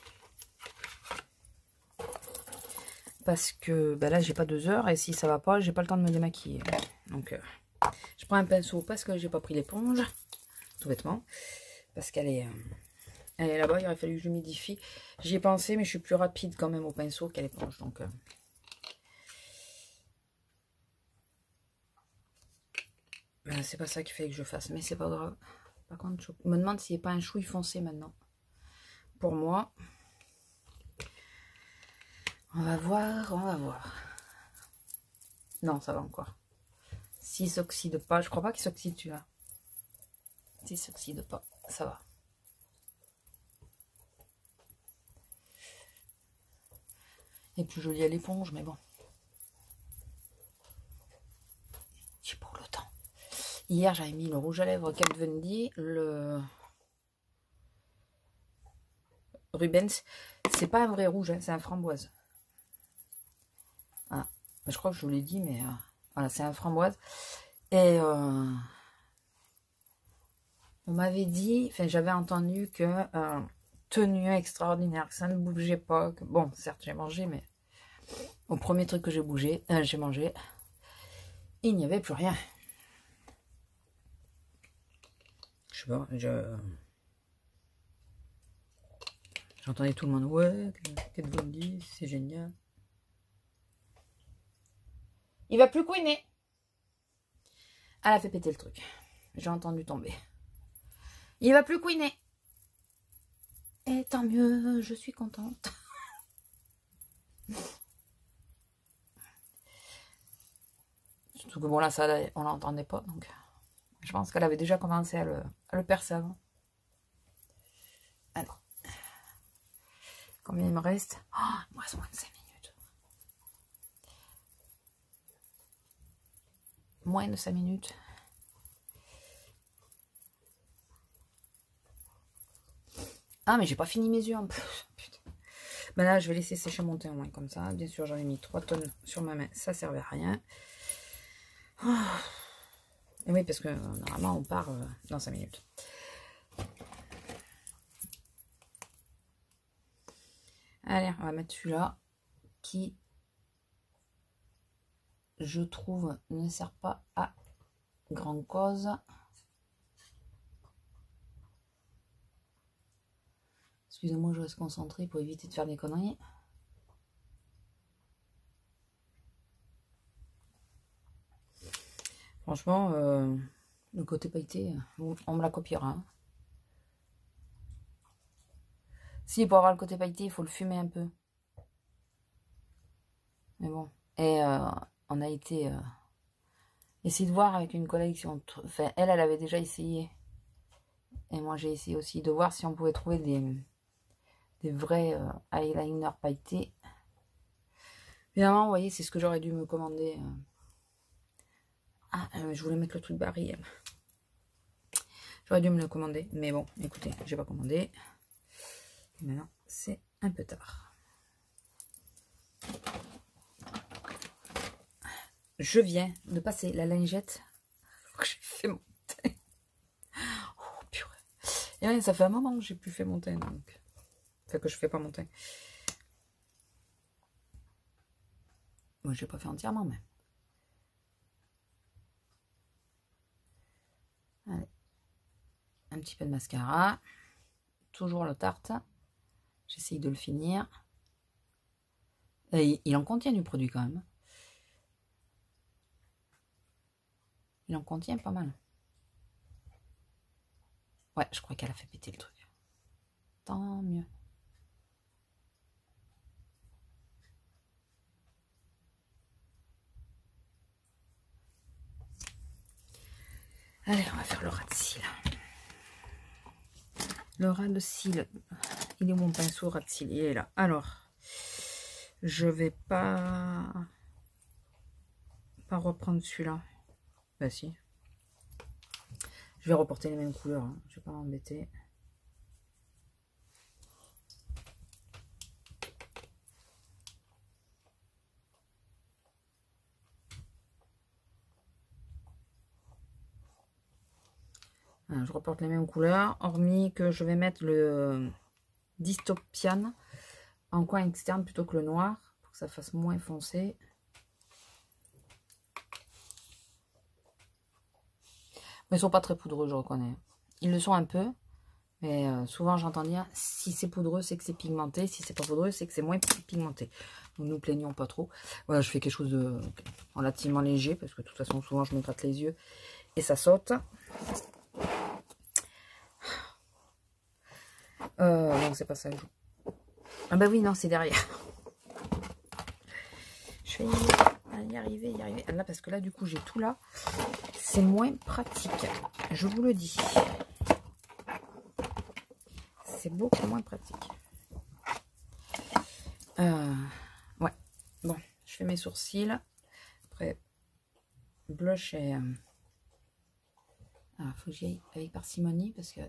Parce que bah là, j'ai pas 2 heures et si ça va pas, j'ai pas le temps de me démaquiller. Donc, je prends un pinceau parce que j'ai pas pris l'éponge, tout bêtement. Parce qu'elle est, elle est là-bas, il aurait fallu que je l'humidifie. J'y ai pensé, mais je suis plus rapide quand même au pinceau qu'à l'éponge. Donc, c'est pas ça qu'il fait que je fasse, mais c'est pas grave. Par contre, je me demande s'il n'y a pas un chouille foncé maintenant. Pour moi, on va voir, on va voir. Non, ça va encore. S'il s'oxyde pas, je crois pas qu'il s'oxyde celui-là. S'il s'oxyde pas, ça va. Il est plus joli à l'éponge, mais bon. J'ai pas le temps. Hier, j'avais mis le rouge à lèvres Kat Von D, le Rubens. C'est pas un vrai rouge, hein, c'est un framboise. Voilà. Je crois que je vous l'ai dit, mais voilà, c'est un framboise. Et on m'avait dit, enfin, j'avais entendu que tenue extraordinaire, que ça ne bougeait pas. Que, bon, certes, j'ai mangé, mais au premier truc que j'ai mangé, il n'y avait plus rien. Je sais pas, j'entendais tout le monde, ouais, Kat Von D, c'est génial. Il va plus couiner. Elle a fait péter le truc. J'ai entendu tomber. Il va plus couiner. Et tant mieux, je suis contente. Surtout que bon là, ça, on l'entendait pas, donc je pense qu'elle avait déjà commencé à le percer avant. Alors, combien il me reste? Oh, il me reste moins de 5 minutes. Moins de 5 minutes. Ah, mais j'ai pas fini mes yeux en plus. Putain. Ben là, je vais laisser sécher mon teint au moins comme ça. Bien sûr, j'en ai mis 3 tonnes sur ma main. Ça servait à rien. Oh. Et oui, parce que normalement, on part dans 5 minutes. Allez, on va mettre celui-là qui, je trouve, ne sert pas à grande cause. Excusez-moi, je reste concentrée pour éviter de faire des conneries. Franchement, le côté pailleté, on me la copiera. Hein. Si, pour avoir le côté pailleté, il faut le fumer un peu. Mais bon. Et on a été essayer de voir avec une collègue si on... Enfin, elle avait déjà essayé. Et moi, j'ai essayé aussi de voir si on pouvait trouver des vrais eyeliners pailletés. Évidemment, vous voyez, c'est ce que j'aurais dû me commander. Ah, je voulais mettre le truc Barry. J'aurais dû me le commander. Mais bon, écoutez, j'ai pas commandé. Et maintenant, c'est un peu tard. Je viens de passer la lingette. J'ai fait mon teint. Oh, purée. Et ouais, ça fait un moment que j'ai plus fait mon teint. Donc. Enfin, que je fais pas mon teint. Moi, j'ai pas fait entièrement, mais. Allez. Un petit peu de mascara. Toujours le tarte. J'essaye de le finir. Et il en contient du produit quand même. Il en contient pas mal. Ouais, je crois qu'elle a fait péter le truc. Tant mieux. Allez, on va faire le ras de cils. Le ras de cils. Il est où mon pinceau ras de cils? Il est là. Alors, je vais pas reprendre celui-là. Bah si. Je vais reporter les mêmes couleurs. Hein. Je vais pas m'embêter. Voilà, je reporte les mêmes couleurs, hormis que je vais mettre le Dystopian en coin externe plutôt que le noir, pour que ça fasse moins foncé. Mais ils sont pas très poudreux, je reconnais. Ils le sont un peu, mais souvent j'entends dire, si c'est poudreux, c'est que c'est pigmenté, si c'est pas poudreux, c'est que c'est moins pigmenté. Donc nous plaignons pas trop. Voilà, je fais quelque chose de relativement léger, parce que de toute façon, souvent je me gratte les yeux et ça saute. Non, c'est pas ça. Ah bah oui, non, c'est derrière. Je vais y arriver, Là, parce que là, du coup, j'ai tout là. C'est moins pratique. Je vous le dis. C'est beaucoup moins pratique. Ouais. Bon, je fais mes sourcils. Après, blush et... Alors, faut que j'y aille avec parcimonie, parce que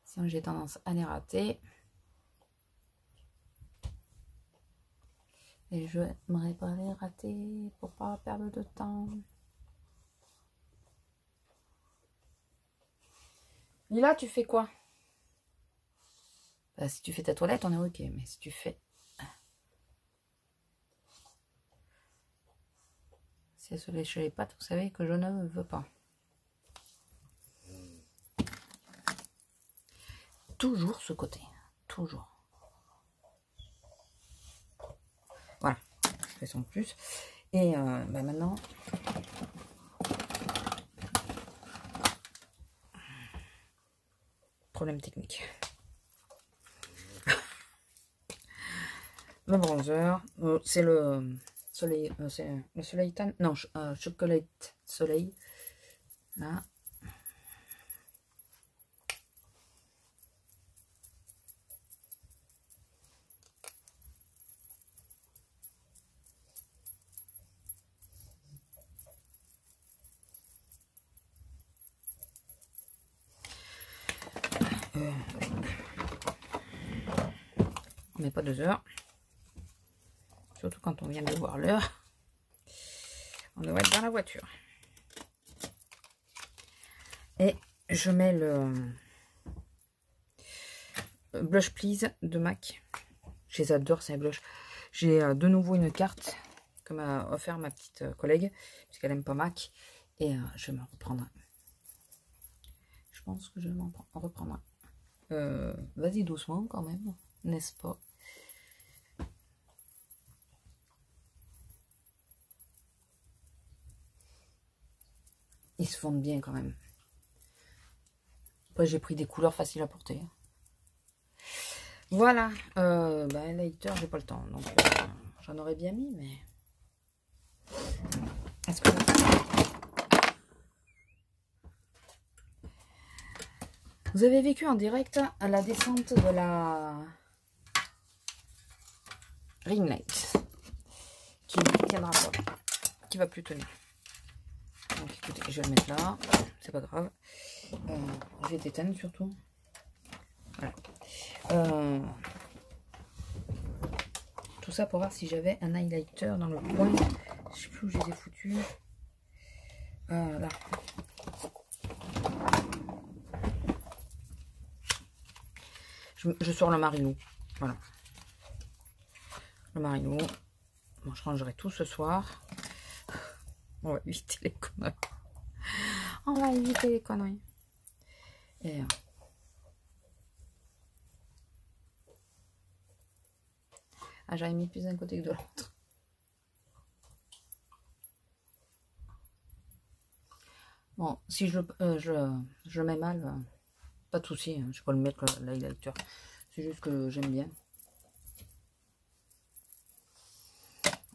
sinon j'ai tendance à les rater. Et je n'aimerais pas les rater pour pas perdre de temps. Lila, tu fais quoi? Bah, si tu fais ta toilette, on est ok. Mais si tu fais... Si elle se lèche les pattes, vous savez que je ne veux pas. Toujours ce côté. Toujours. Voilà. Je fais son plus. Et bah maintenant... Problème technique. Le bronzer. C'est le soleil. C'est le soleil tan. Non, chocolate soleil. Là. On met pas 2 heures. Surtout quand on vient de voir l'heure. On doit être dans la voiture. Et je mets le Blush Please de MAC. Je les adore ces blushs. J'ai de nouveau une carte que m'a offert ma petite collègue, puisqu'elle n'aime pas MAC. Et je vais m'en reprendre un. Je pense que je vais m'en reprendre un. Vas-y doucement quand même, n'est-ce pas? Ils se fondent bien quand même. Après, j'ai pris des couleurs faciles à porter. Voilà. Lighter, j'ai pas le temps. Donc, j'en aurais bien mis, mais... Est-ce que... Vous avez vécu en direct à la descente de la ring light qui ne tiendra pas, qui va plus tenir. Donc écoutez, je vais le mettre là, c'est pas grave. Je vais t'éteindre surtout. Voilà. Tout ça pour voir si j'avais un highlighter dans le coin. Je sais plus où je les ai foutus. Là. Je sors le Marino. Voilà. Le Marino. Bon, je rangerai tout ce soir. On va éviter les conneries. On va éviter les conneries. Et... Ah, j'avais mis plus d'un côté que de l'autre. Bon, si je mets mal, pas de souci, hein, je peux le mettre l'highlighter. C'est juste que j'aime bien.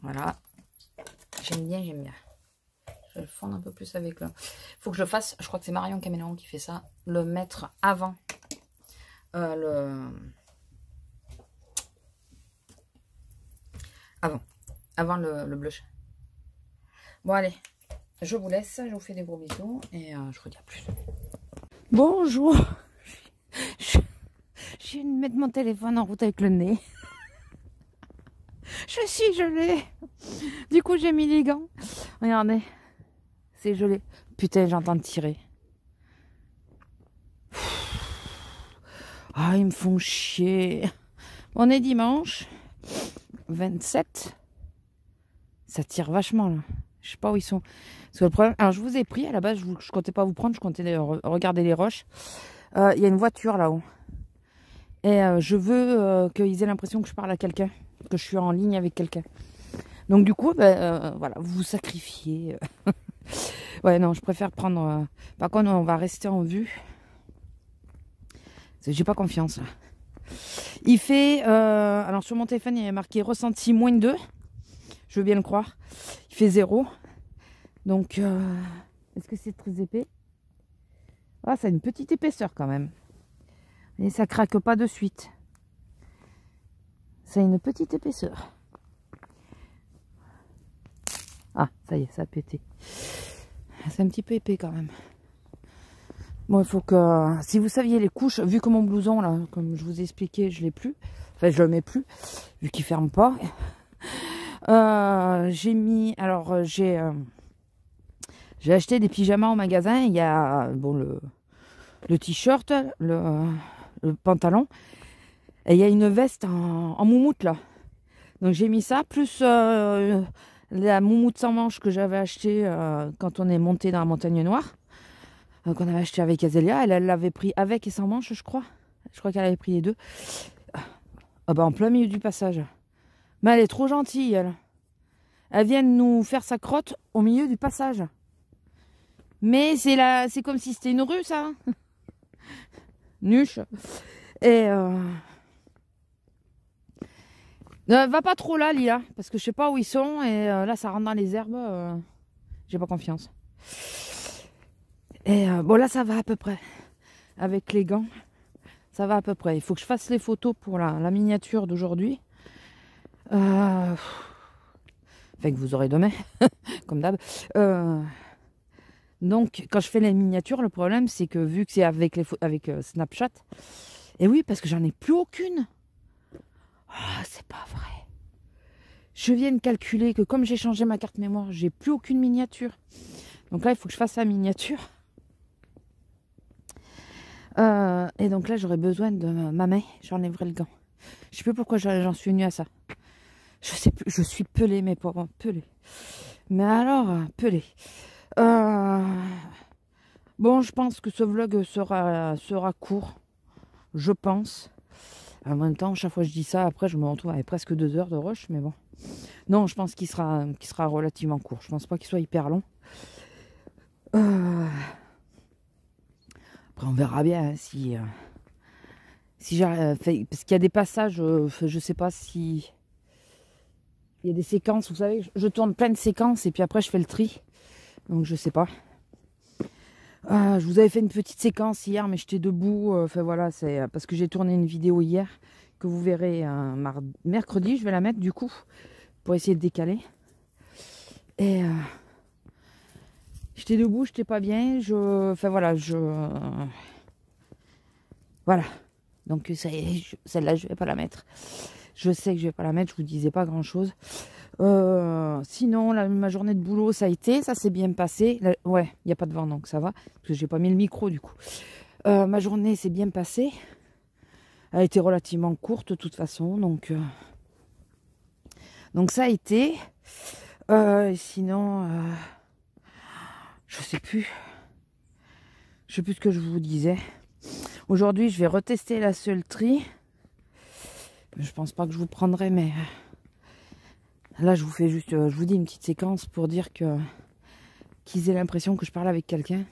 Voilà. J'aime bien, j'aime bien. Je vais le fondre un peu plus avec le... Faut que je fasse, je crois que c'est Marion Caméléon qui fait ça, le mettre avant avant le blush. Bon, allez, je vous laisse, je vous fais des gros bisous et je vous dis à plus. Bonjour. Je viens de mettre mon téléphone en route avec le nez. Je suis gelée. Du coup, j'ai mis les gants. Regardez, c'est gelé. Putain, j'entends tirer. Ah, ils me font chier. On est dimanche 27. Ça tire vachement là. Je sais pas où ils sont. Parce que le problème... Alors je vous ai pris à la base, je comptais pas vous prendre, je comptais regarder les roches. Il y a une voiture là-haut. Et je veux qu'ils aient l'impression que je parle à quelqu'un. Que je suis en ligne avec quelqu'un. Donc du coup, voilà, vous vous sacrifiez. Ouais, non, je préfère prendre... Par contre, on va rester en vue. J'ai pas confiance là. Il fait... Alors sur mon téléphone, il y a marqué ressenti -2. Je veux bien le croire. Il fait 0. Donc, est-ce que c'est très épais? Ah, ça a une petite épaisseur quand même. Et ça craque pas de suite. Ça a une petite épaisseur. Ah, ça y est, ça a pété. C'est un petit peu épais quand même. Bon, il faut que... Si vous saviez les couches, vu que mon blouson, là, comme je vous ai expliqué, je l'ai plus. Enfin, je le mets plus, vu qu'il ferme pas. J'ai mis... Alors, j'ai acheté des pyjamas au magasin. Il y a, bon, le t-shirt, le pantalon. Et il y a une veste en moumoute, là. Donc, j'ai mis ça, plus la moumoute sans manches que j'avais acheté quand on est monté dans la Montagne Noire. Qu'on avait acheté avec Azélia. Elle l'avait pris avec et sans manches, je crois. Je crois qu'elle avait pris les deux. Ah bah, en plein milieu du passage. Mais elle est trop gentille, elle. Elle vient de nous faire sa crotte au milieu du passage. Mais c'est comme si c'était une rue, ça. Nuche. Et... va pas trop là, Lila. Parce que je sais pas où ils sont. Et là, ça rentre dans les herbes. J'ai pas confiance. Et bon, là, ça va à peu près. Avec les gants. Ça va à peu près. Il faut que je fasse les photos pour la miniature d'aujourd'hui. Enfin, que vous aurez demain. Comme d'hab. Donc, quand je fais les miniatures, le problème, c'est que vu que c'est avec Snapchat, et oui, parce que j'en ai plus aucune. Ah, c'est pas vrai. Je viens de calculer que comme j'ai changé ma carte mémoire, j'ai plus aucune miniature. Donc là, il faut que je fasse la miniature. Et donc là, j'aurais besoin de ma main. J'enlèverai le gant. Je sais plus pourquoi j'en suis venue à ça. Je sais plus. Je suis pelée, mes pauvres. Pelée. Mais alors, pelée. Bon, je pense que ce vlog sera court. Je pense. En même temps, chaque fois que je dis ça, après, je me retrouve avec presque 2 heures de rush. Mais bon. Non, je pense qu'il sera relativement court. Je pense pas qu'il soit hyper long. Après, on verra bien hein, si j'arrive. Parce qu'il y a des passages, je sais pas si Il y a des séquences, vous savez, je tourne plein de séquences et puis après je fais le tri. Donc je sais pas. Je vous avais fait une petite séquence hier, mais j'étais debout. Enfin voilà, c'est parce que j'ai tourné une vidéo hier que vous verrez mercredi. Je vais la mettre du coup pour essayer de décaler. Et j'étais debout, j'étais pas bien. Enfin voilà, voilà. Donc celle-là, je vais pas la mettre. Je sais que je vais pas la mettre. Je vous disais pas grand-chose. Sinon, ma journée de boulot, ça a été, ça s'est bien passé. Là, ouais, il n'y a pas de vent, donc ça va, parce que j'ai pas mis le micro du coup. Ma journée s'est bien passée. Elle a été relativement courte de toute façon, donc ça a été. Sinon, je sais plus. Je sais plus ce que je vous disais. Aujourd'hui, je vais retester la scellerie. Je pense pas que je vous prendrai, mais là, je vous fais juste, je vous dis une petite séquence pour dire qu'ils aient l'impression que je parle avec quelqu'un.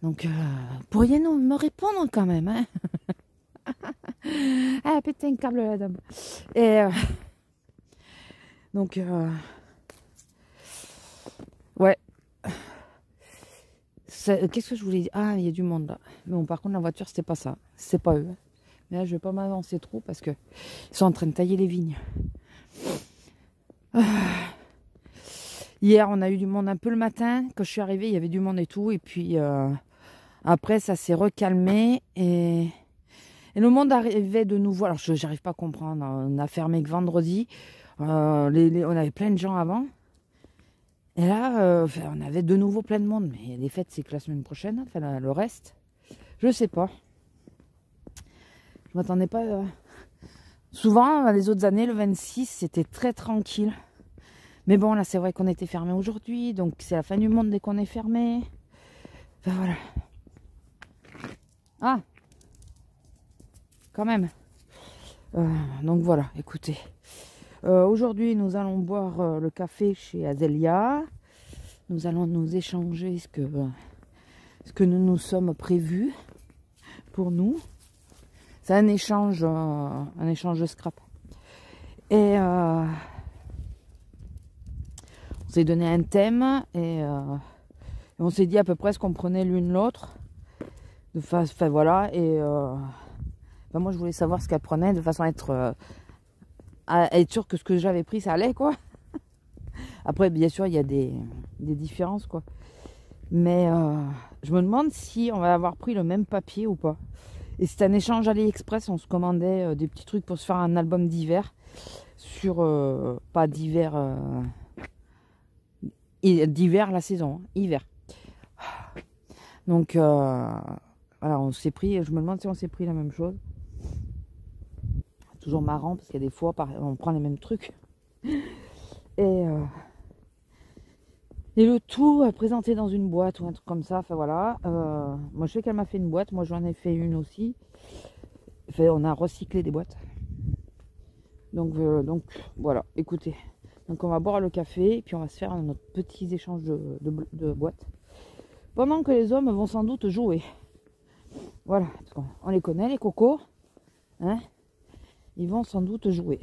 Donc, pourriez me répondre quand même, hein. Ah, pété un câble la dame. Et donc, ouais. Qu'est-ce que je voulais dire? Ah, il y a du monde là. Mais bon, par contre, la voiture, c'était pas ça. C'est pas eux. Mais là, je vais pas m'avancer trop parce que ils sont en train de tailler les vignes. Hier, on a eu du monde un peu le matin. Quand je suis arrivée, il y avait du monde et tout. Et puis, après, ça s'est recalmé. Et le monde arrivait de nouveau. Alors, j'arrive pas à comprendre. On a fermé que vendredi. On avait plein de gens avant. Et là, on avait de nouveau plein de monde. Mais les fêtes, c'est que la semaine prochaine. Enfin, le reste, je sais pas. Je m'attendais pas. Souvent, les autres années, le 26, c'était très tranquille. Mais bon, là, c'est vrai qu'on était fermé aujourd'hui. Donc, c'est la fin du monde dès qu'on est fermé. Enfin, voilà. Ah, quand même. Donc, voilà, écoutez. Aujourd'hui, nous allons boire le café chez Azélia. Nous allons nous échanger ce que nous nous sommes prévus pour nous. C'est un échange de scrap. Et on s'est donné un thème et on s'est dit à peu près ce qu'on prenait l'une l'autre. Enfin voilà. Et moi je voulais savoir ce qu'elle prenait de façon à être sûre que ce que j'avais pris ça allait quoi. Après bien sûr il y a des différences quoi. Mais je me demande si on va avoir pris le même papier ou pas. Et c'est un échange AliExpress, on se commandait des petits trucs pour se faire un album d'hiver. Sur, pas d'hiver, d'hiver la saison, hein, hiver. Donc, voilà, on s'est pris, je me demande si on s'est pris la même chose. Toujours marrant, parce qu'il y a des fois, on prend les mêmes trucs. Et le tout présenté dans une boîte ou un truc comme ça, enfin voilà. Moi je sais qu'elle m'a fait une boîte, moi j'en ai fait une aussi. Enfin, on a recyclé des boîtes. Donc voilà, écoutez. Donc on va boire le café, et puis on va se faire notre petit échange de boîtes. Pendant que les hommes vont sans doute jouer. Voilà, on les connaît les cocos. Hein, ils vont sans doute jouer.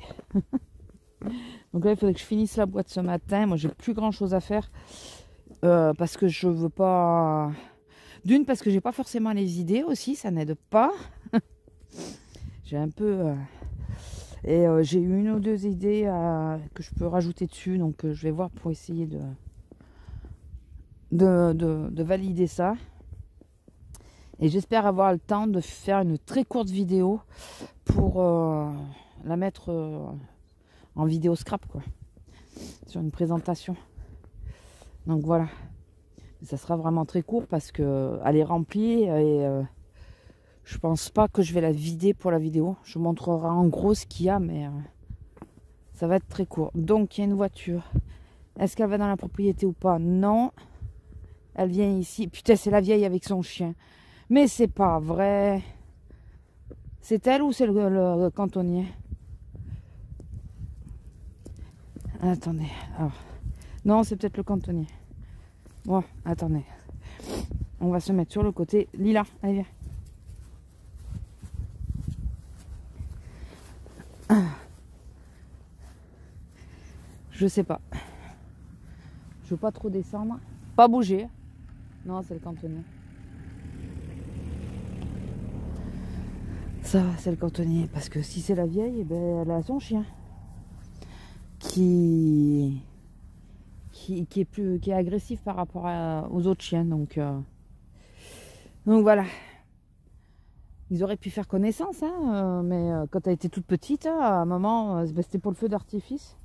Donc là, il faudrait que je finisse la boîte ce matin. Moi, j'ai plus grand chose à faire. Parce que je veux pas... D'une, parce que j'ai pas forcément les idées aussi. Ça n'aide pas. J'ai un peu... Et j'ai eu une ou deux idées que je peux rajouter dessus. Donc, je vais voir pour essayer de valider ça. Et j'espère avoir le temps de faire une très courte vidéo pour la mettre... en vidéo scrap quoi, sur une présentation. Donc voilà, ça sera vraiment très court parce que elle est remplie et je pense pas que je vais la vider pour la vidéo. Je vous montrerai en gros ce qu'il y a, mais ça va être très court. Donc il y a une voiture. Est-ce qu'elle va dans la propriété ou pas? Non, elle vient ici. Putain, c'est la vieille avec son chien. Mais c'est pas vrai. C'est elle ou c'est le cantonnier? Attendez, alors. Non, c'est peut-être le cantonnier. Bon, attendez. On va se mettre sur le côté. Lila, allez, viens. Je sais pas. Je veux pas trop descendre. Pas bouger. Non, c'est le cantonnier. Ça, c'est le cantonnier. Parce que si c'est la vieille, eh ben, elle a son chien. Qui est agressif par rapport aux autres chiens. Donc voilà. Ils auraient pu faire connaissance, hein, mais quand elle était toute petite, à un moment, c'était pour le feu d'artifice.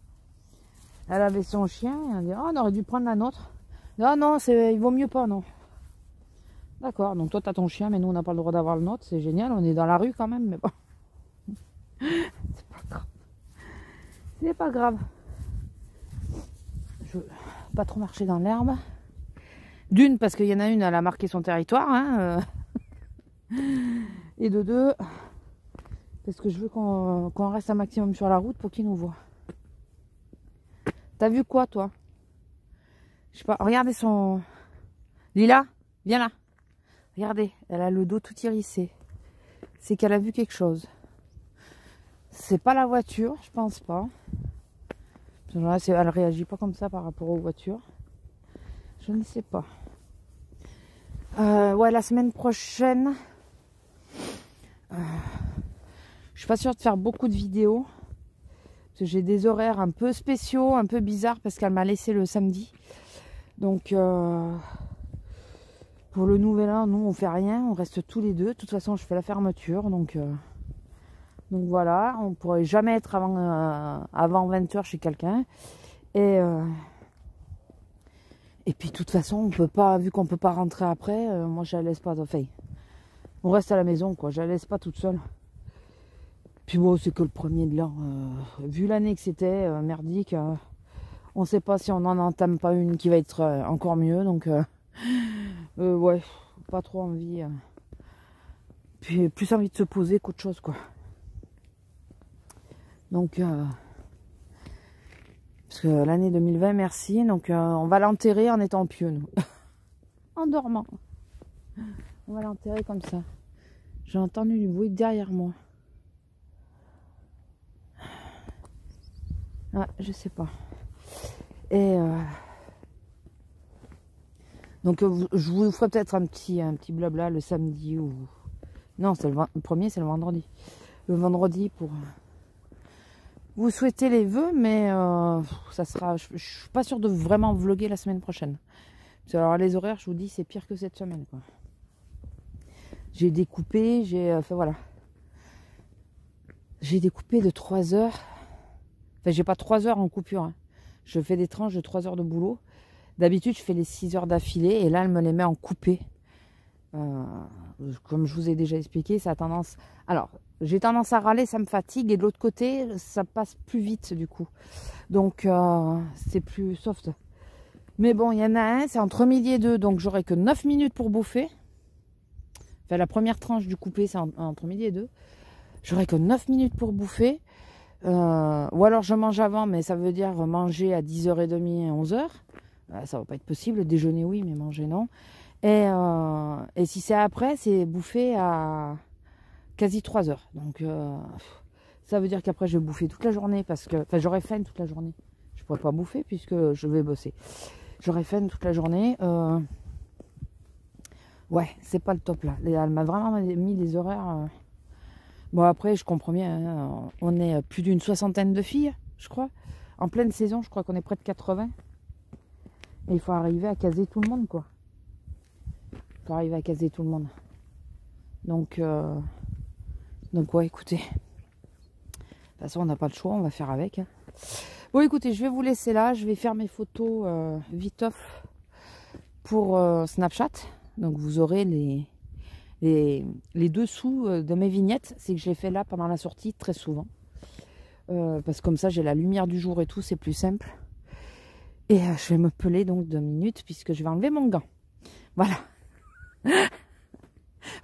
Elle avait son chien, et elle dit, oh, on aurait dû prendre la nôtre. Non, non, il vaut mieux pas, non. D'accord, donc toi, tu as ton chien, mais nous, on n'a pas le droit d'avoir le nôtre. C'est génial, on est dans la rue quand même, mais bon. C'est pas grave. C'est pas grave. Je veux pas trop marcher dans l'herbe. D'une, parce qu'il y en a une, elle a marqué son territoire. Hein, et de deux, parce que je veux qu'on reste un maximum sur la route pour qu'ils nous voient. T'as vu quoi, toi? Je sais pas, regardez son... Lila, viens là. Regardez, elle a le dos tout hérissé. C'est qu'elle a vu quelque chose. C'est pas la voiture, je pense pas. Elle réagit pas comme ça par rapport aux voitures. Je ne sais pas. Ouais, la semaine prochaine, je suis pas sûre de faire beaucoup de vidéos. Parce que j'ai des horaires un peu spéciaux, un peu bizarres, parce qu'elle m'a laissé le samedi. Donc, pour le nouvel an, nous, on fait rien. On reste tous les deux. De toute façon, je fais la fermeture. Donc voilà, on pourrait jamais être avant 20h chez quelqu'un. Et puis, de toute façon, on peut pas, vu qu'on peut pas rentrer après, moi, je la laisse pas. Enfin, on reste à la maison, quoi. Je la laisse pas toute seule. Puis bon, c'est que le premier de l'an. Vu l'année que c'était, merdique, on sait pas si on en entame pas une qui va être encore mieux. Donc, ouais, pas trop envie. Puis plus envie de se poser qu'autre chose, quoi. Donc, parce que l'année 2020, merci. Donc, on va l'enterrer en étant pieux, nous. En dormant. On va l'enterrer comme ça. J'ai entendu du bruit derrière moi. Ah, je sais pas. Et donc je vous ferai peut-être un petit blabla le samedi ou non, c'est le premier, c'est le vendredi. Le vendredi pour vous souhaiter les vœux, mais ça sera. Je suis pas sûre de vraiment vlogger la semaine prochaine. Parce que alors les horaires, je vous dis, c'est pire que cette semaine, quoi. J'ai découpé, enfin voilà. J'ai découpé de 3 heures. Enfin, j'ai pas 3 heures en coupure. Hein. Je fais des tranches de 3 heures de boulot. D'habitude, je fais les 6 heures d'affilée. Et là, elle me les met en coupé. Comme je vous ai déjà expliqué, ça a tendance... Alors, j'ai tendance à râler, ça me fatigue. Et de l'autre côté, ça passe plus vite, du coup. Donc, c'est plus soft. Mais bon, il y en a un, c'est entre midi et 2. Donc, j'aurai que 9 minutes pour bouffer. Enfin, la première tranche du coupé, c'est entre midi et 2. J'aurai que 9 minutes pour bouffer. Ou alors je mange avant, mais ça veut dire manger à 10h30 et 11h. Ça va pas être possible. Déjeuner, oui, mais manger, non. Et si c'est après, c'est bouffer à quasi 3h. Donc, ça veut dire qu'après, je vais bouffer toute la journée parce que... Enfin, j'aurai faim toute la journée. Je pourrais pas bouffer puisque je vais bosser. J'aurai faim toute la journée. Ouais, c'est pas le top, là. Elle m'a vraiment mis des horaires... Bon, après, je comprends bien, hein, on est plus d'une 60aine de filles, je crois. En pleine saison, je crois qu'on est près de 80. Et il faut arriver à caser tout le monde, quoi. Il faut arriver à caser tout le monde. Donc ouais, écoutez. De toute façon, on n'a pas le choix, on va faire avec. Hein. Bon, écoutez, je vais vous laisser là. Je vais faire mes photos vite-off pour Snapchat. Donc, vous aurez les dessous de mes vignettes, c'est que je les fais là pendant la sortie très souvent. Parce que comme ça, j'ai la lumière du jour et tout, c'est plus simple. Et je vais me peler donc 2 minutes puisque je vais enlever mon gant. Voilà. Vous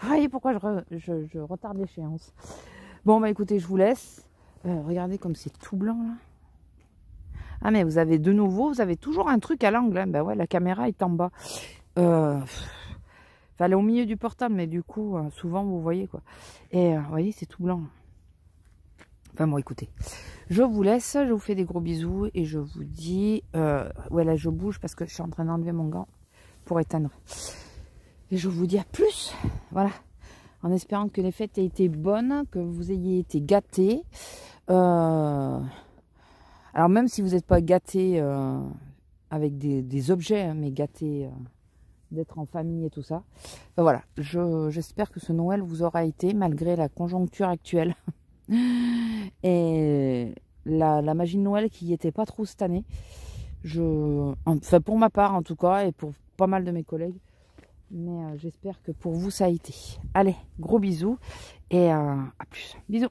voyez pourquoi je retarde l'échéance. Bon, bah écoutez, je vous laisse. Regardez comme c'est tout blanc là. Ah, mais vous avez de nouveau, vous avez toujours un truc à l'angle. Hein. Ben ouais, la caméra est en bas. Elle est au milieu du portable, mais du coup, souvent, vous voyez, quoi. Et, vous voyez, c'est tout blanc. Enfin bon, écoutez, je vous laisse, je vous fais des gros bisous et je vous dis... ouais, là, je bouge parce que je suis en train d'enlever mon gant pour éteindre. Et je vous dis à plus. Voilà. En espérant que les fêtes aient été bonnes, que vous ayez été gâtés. Alors, même si vous n'êtes pas gâtés avec des objets, hein, mais gâtés d'être en famille et tout ça. Ben voilà, j'espère que ce Noël vous aura été, malgré la conjoncture actuelle. Et la magie de Noël qui n'y était pas trop cette année. Enfin, pour ma part en tout cas, et pour pas mal de mes collègues. Mais j'espère que pour vous ça a été. Allez, gros bisous et à plus. Bisous.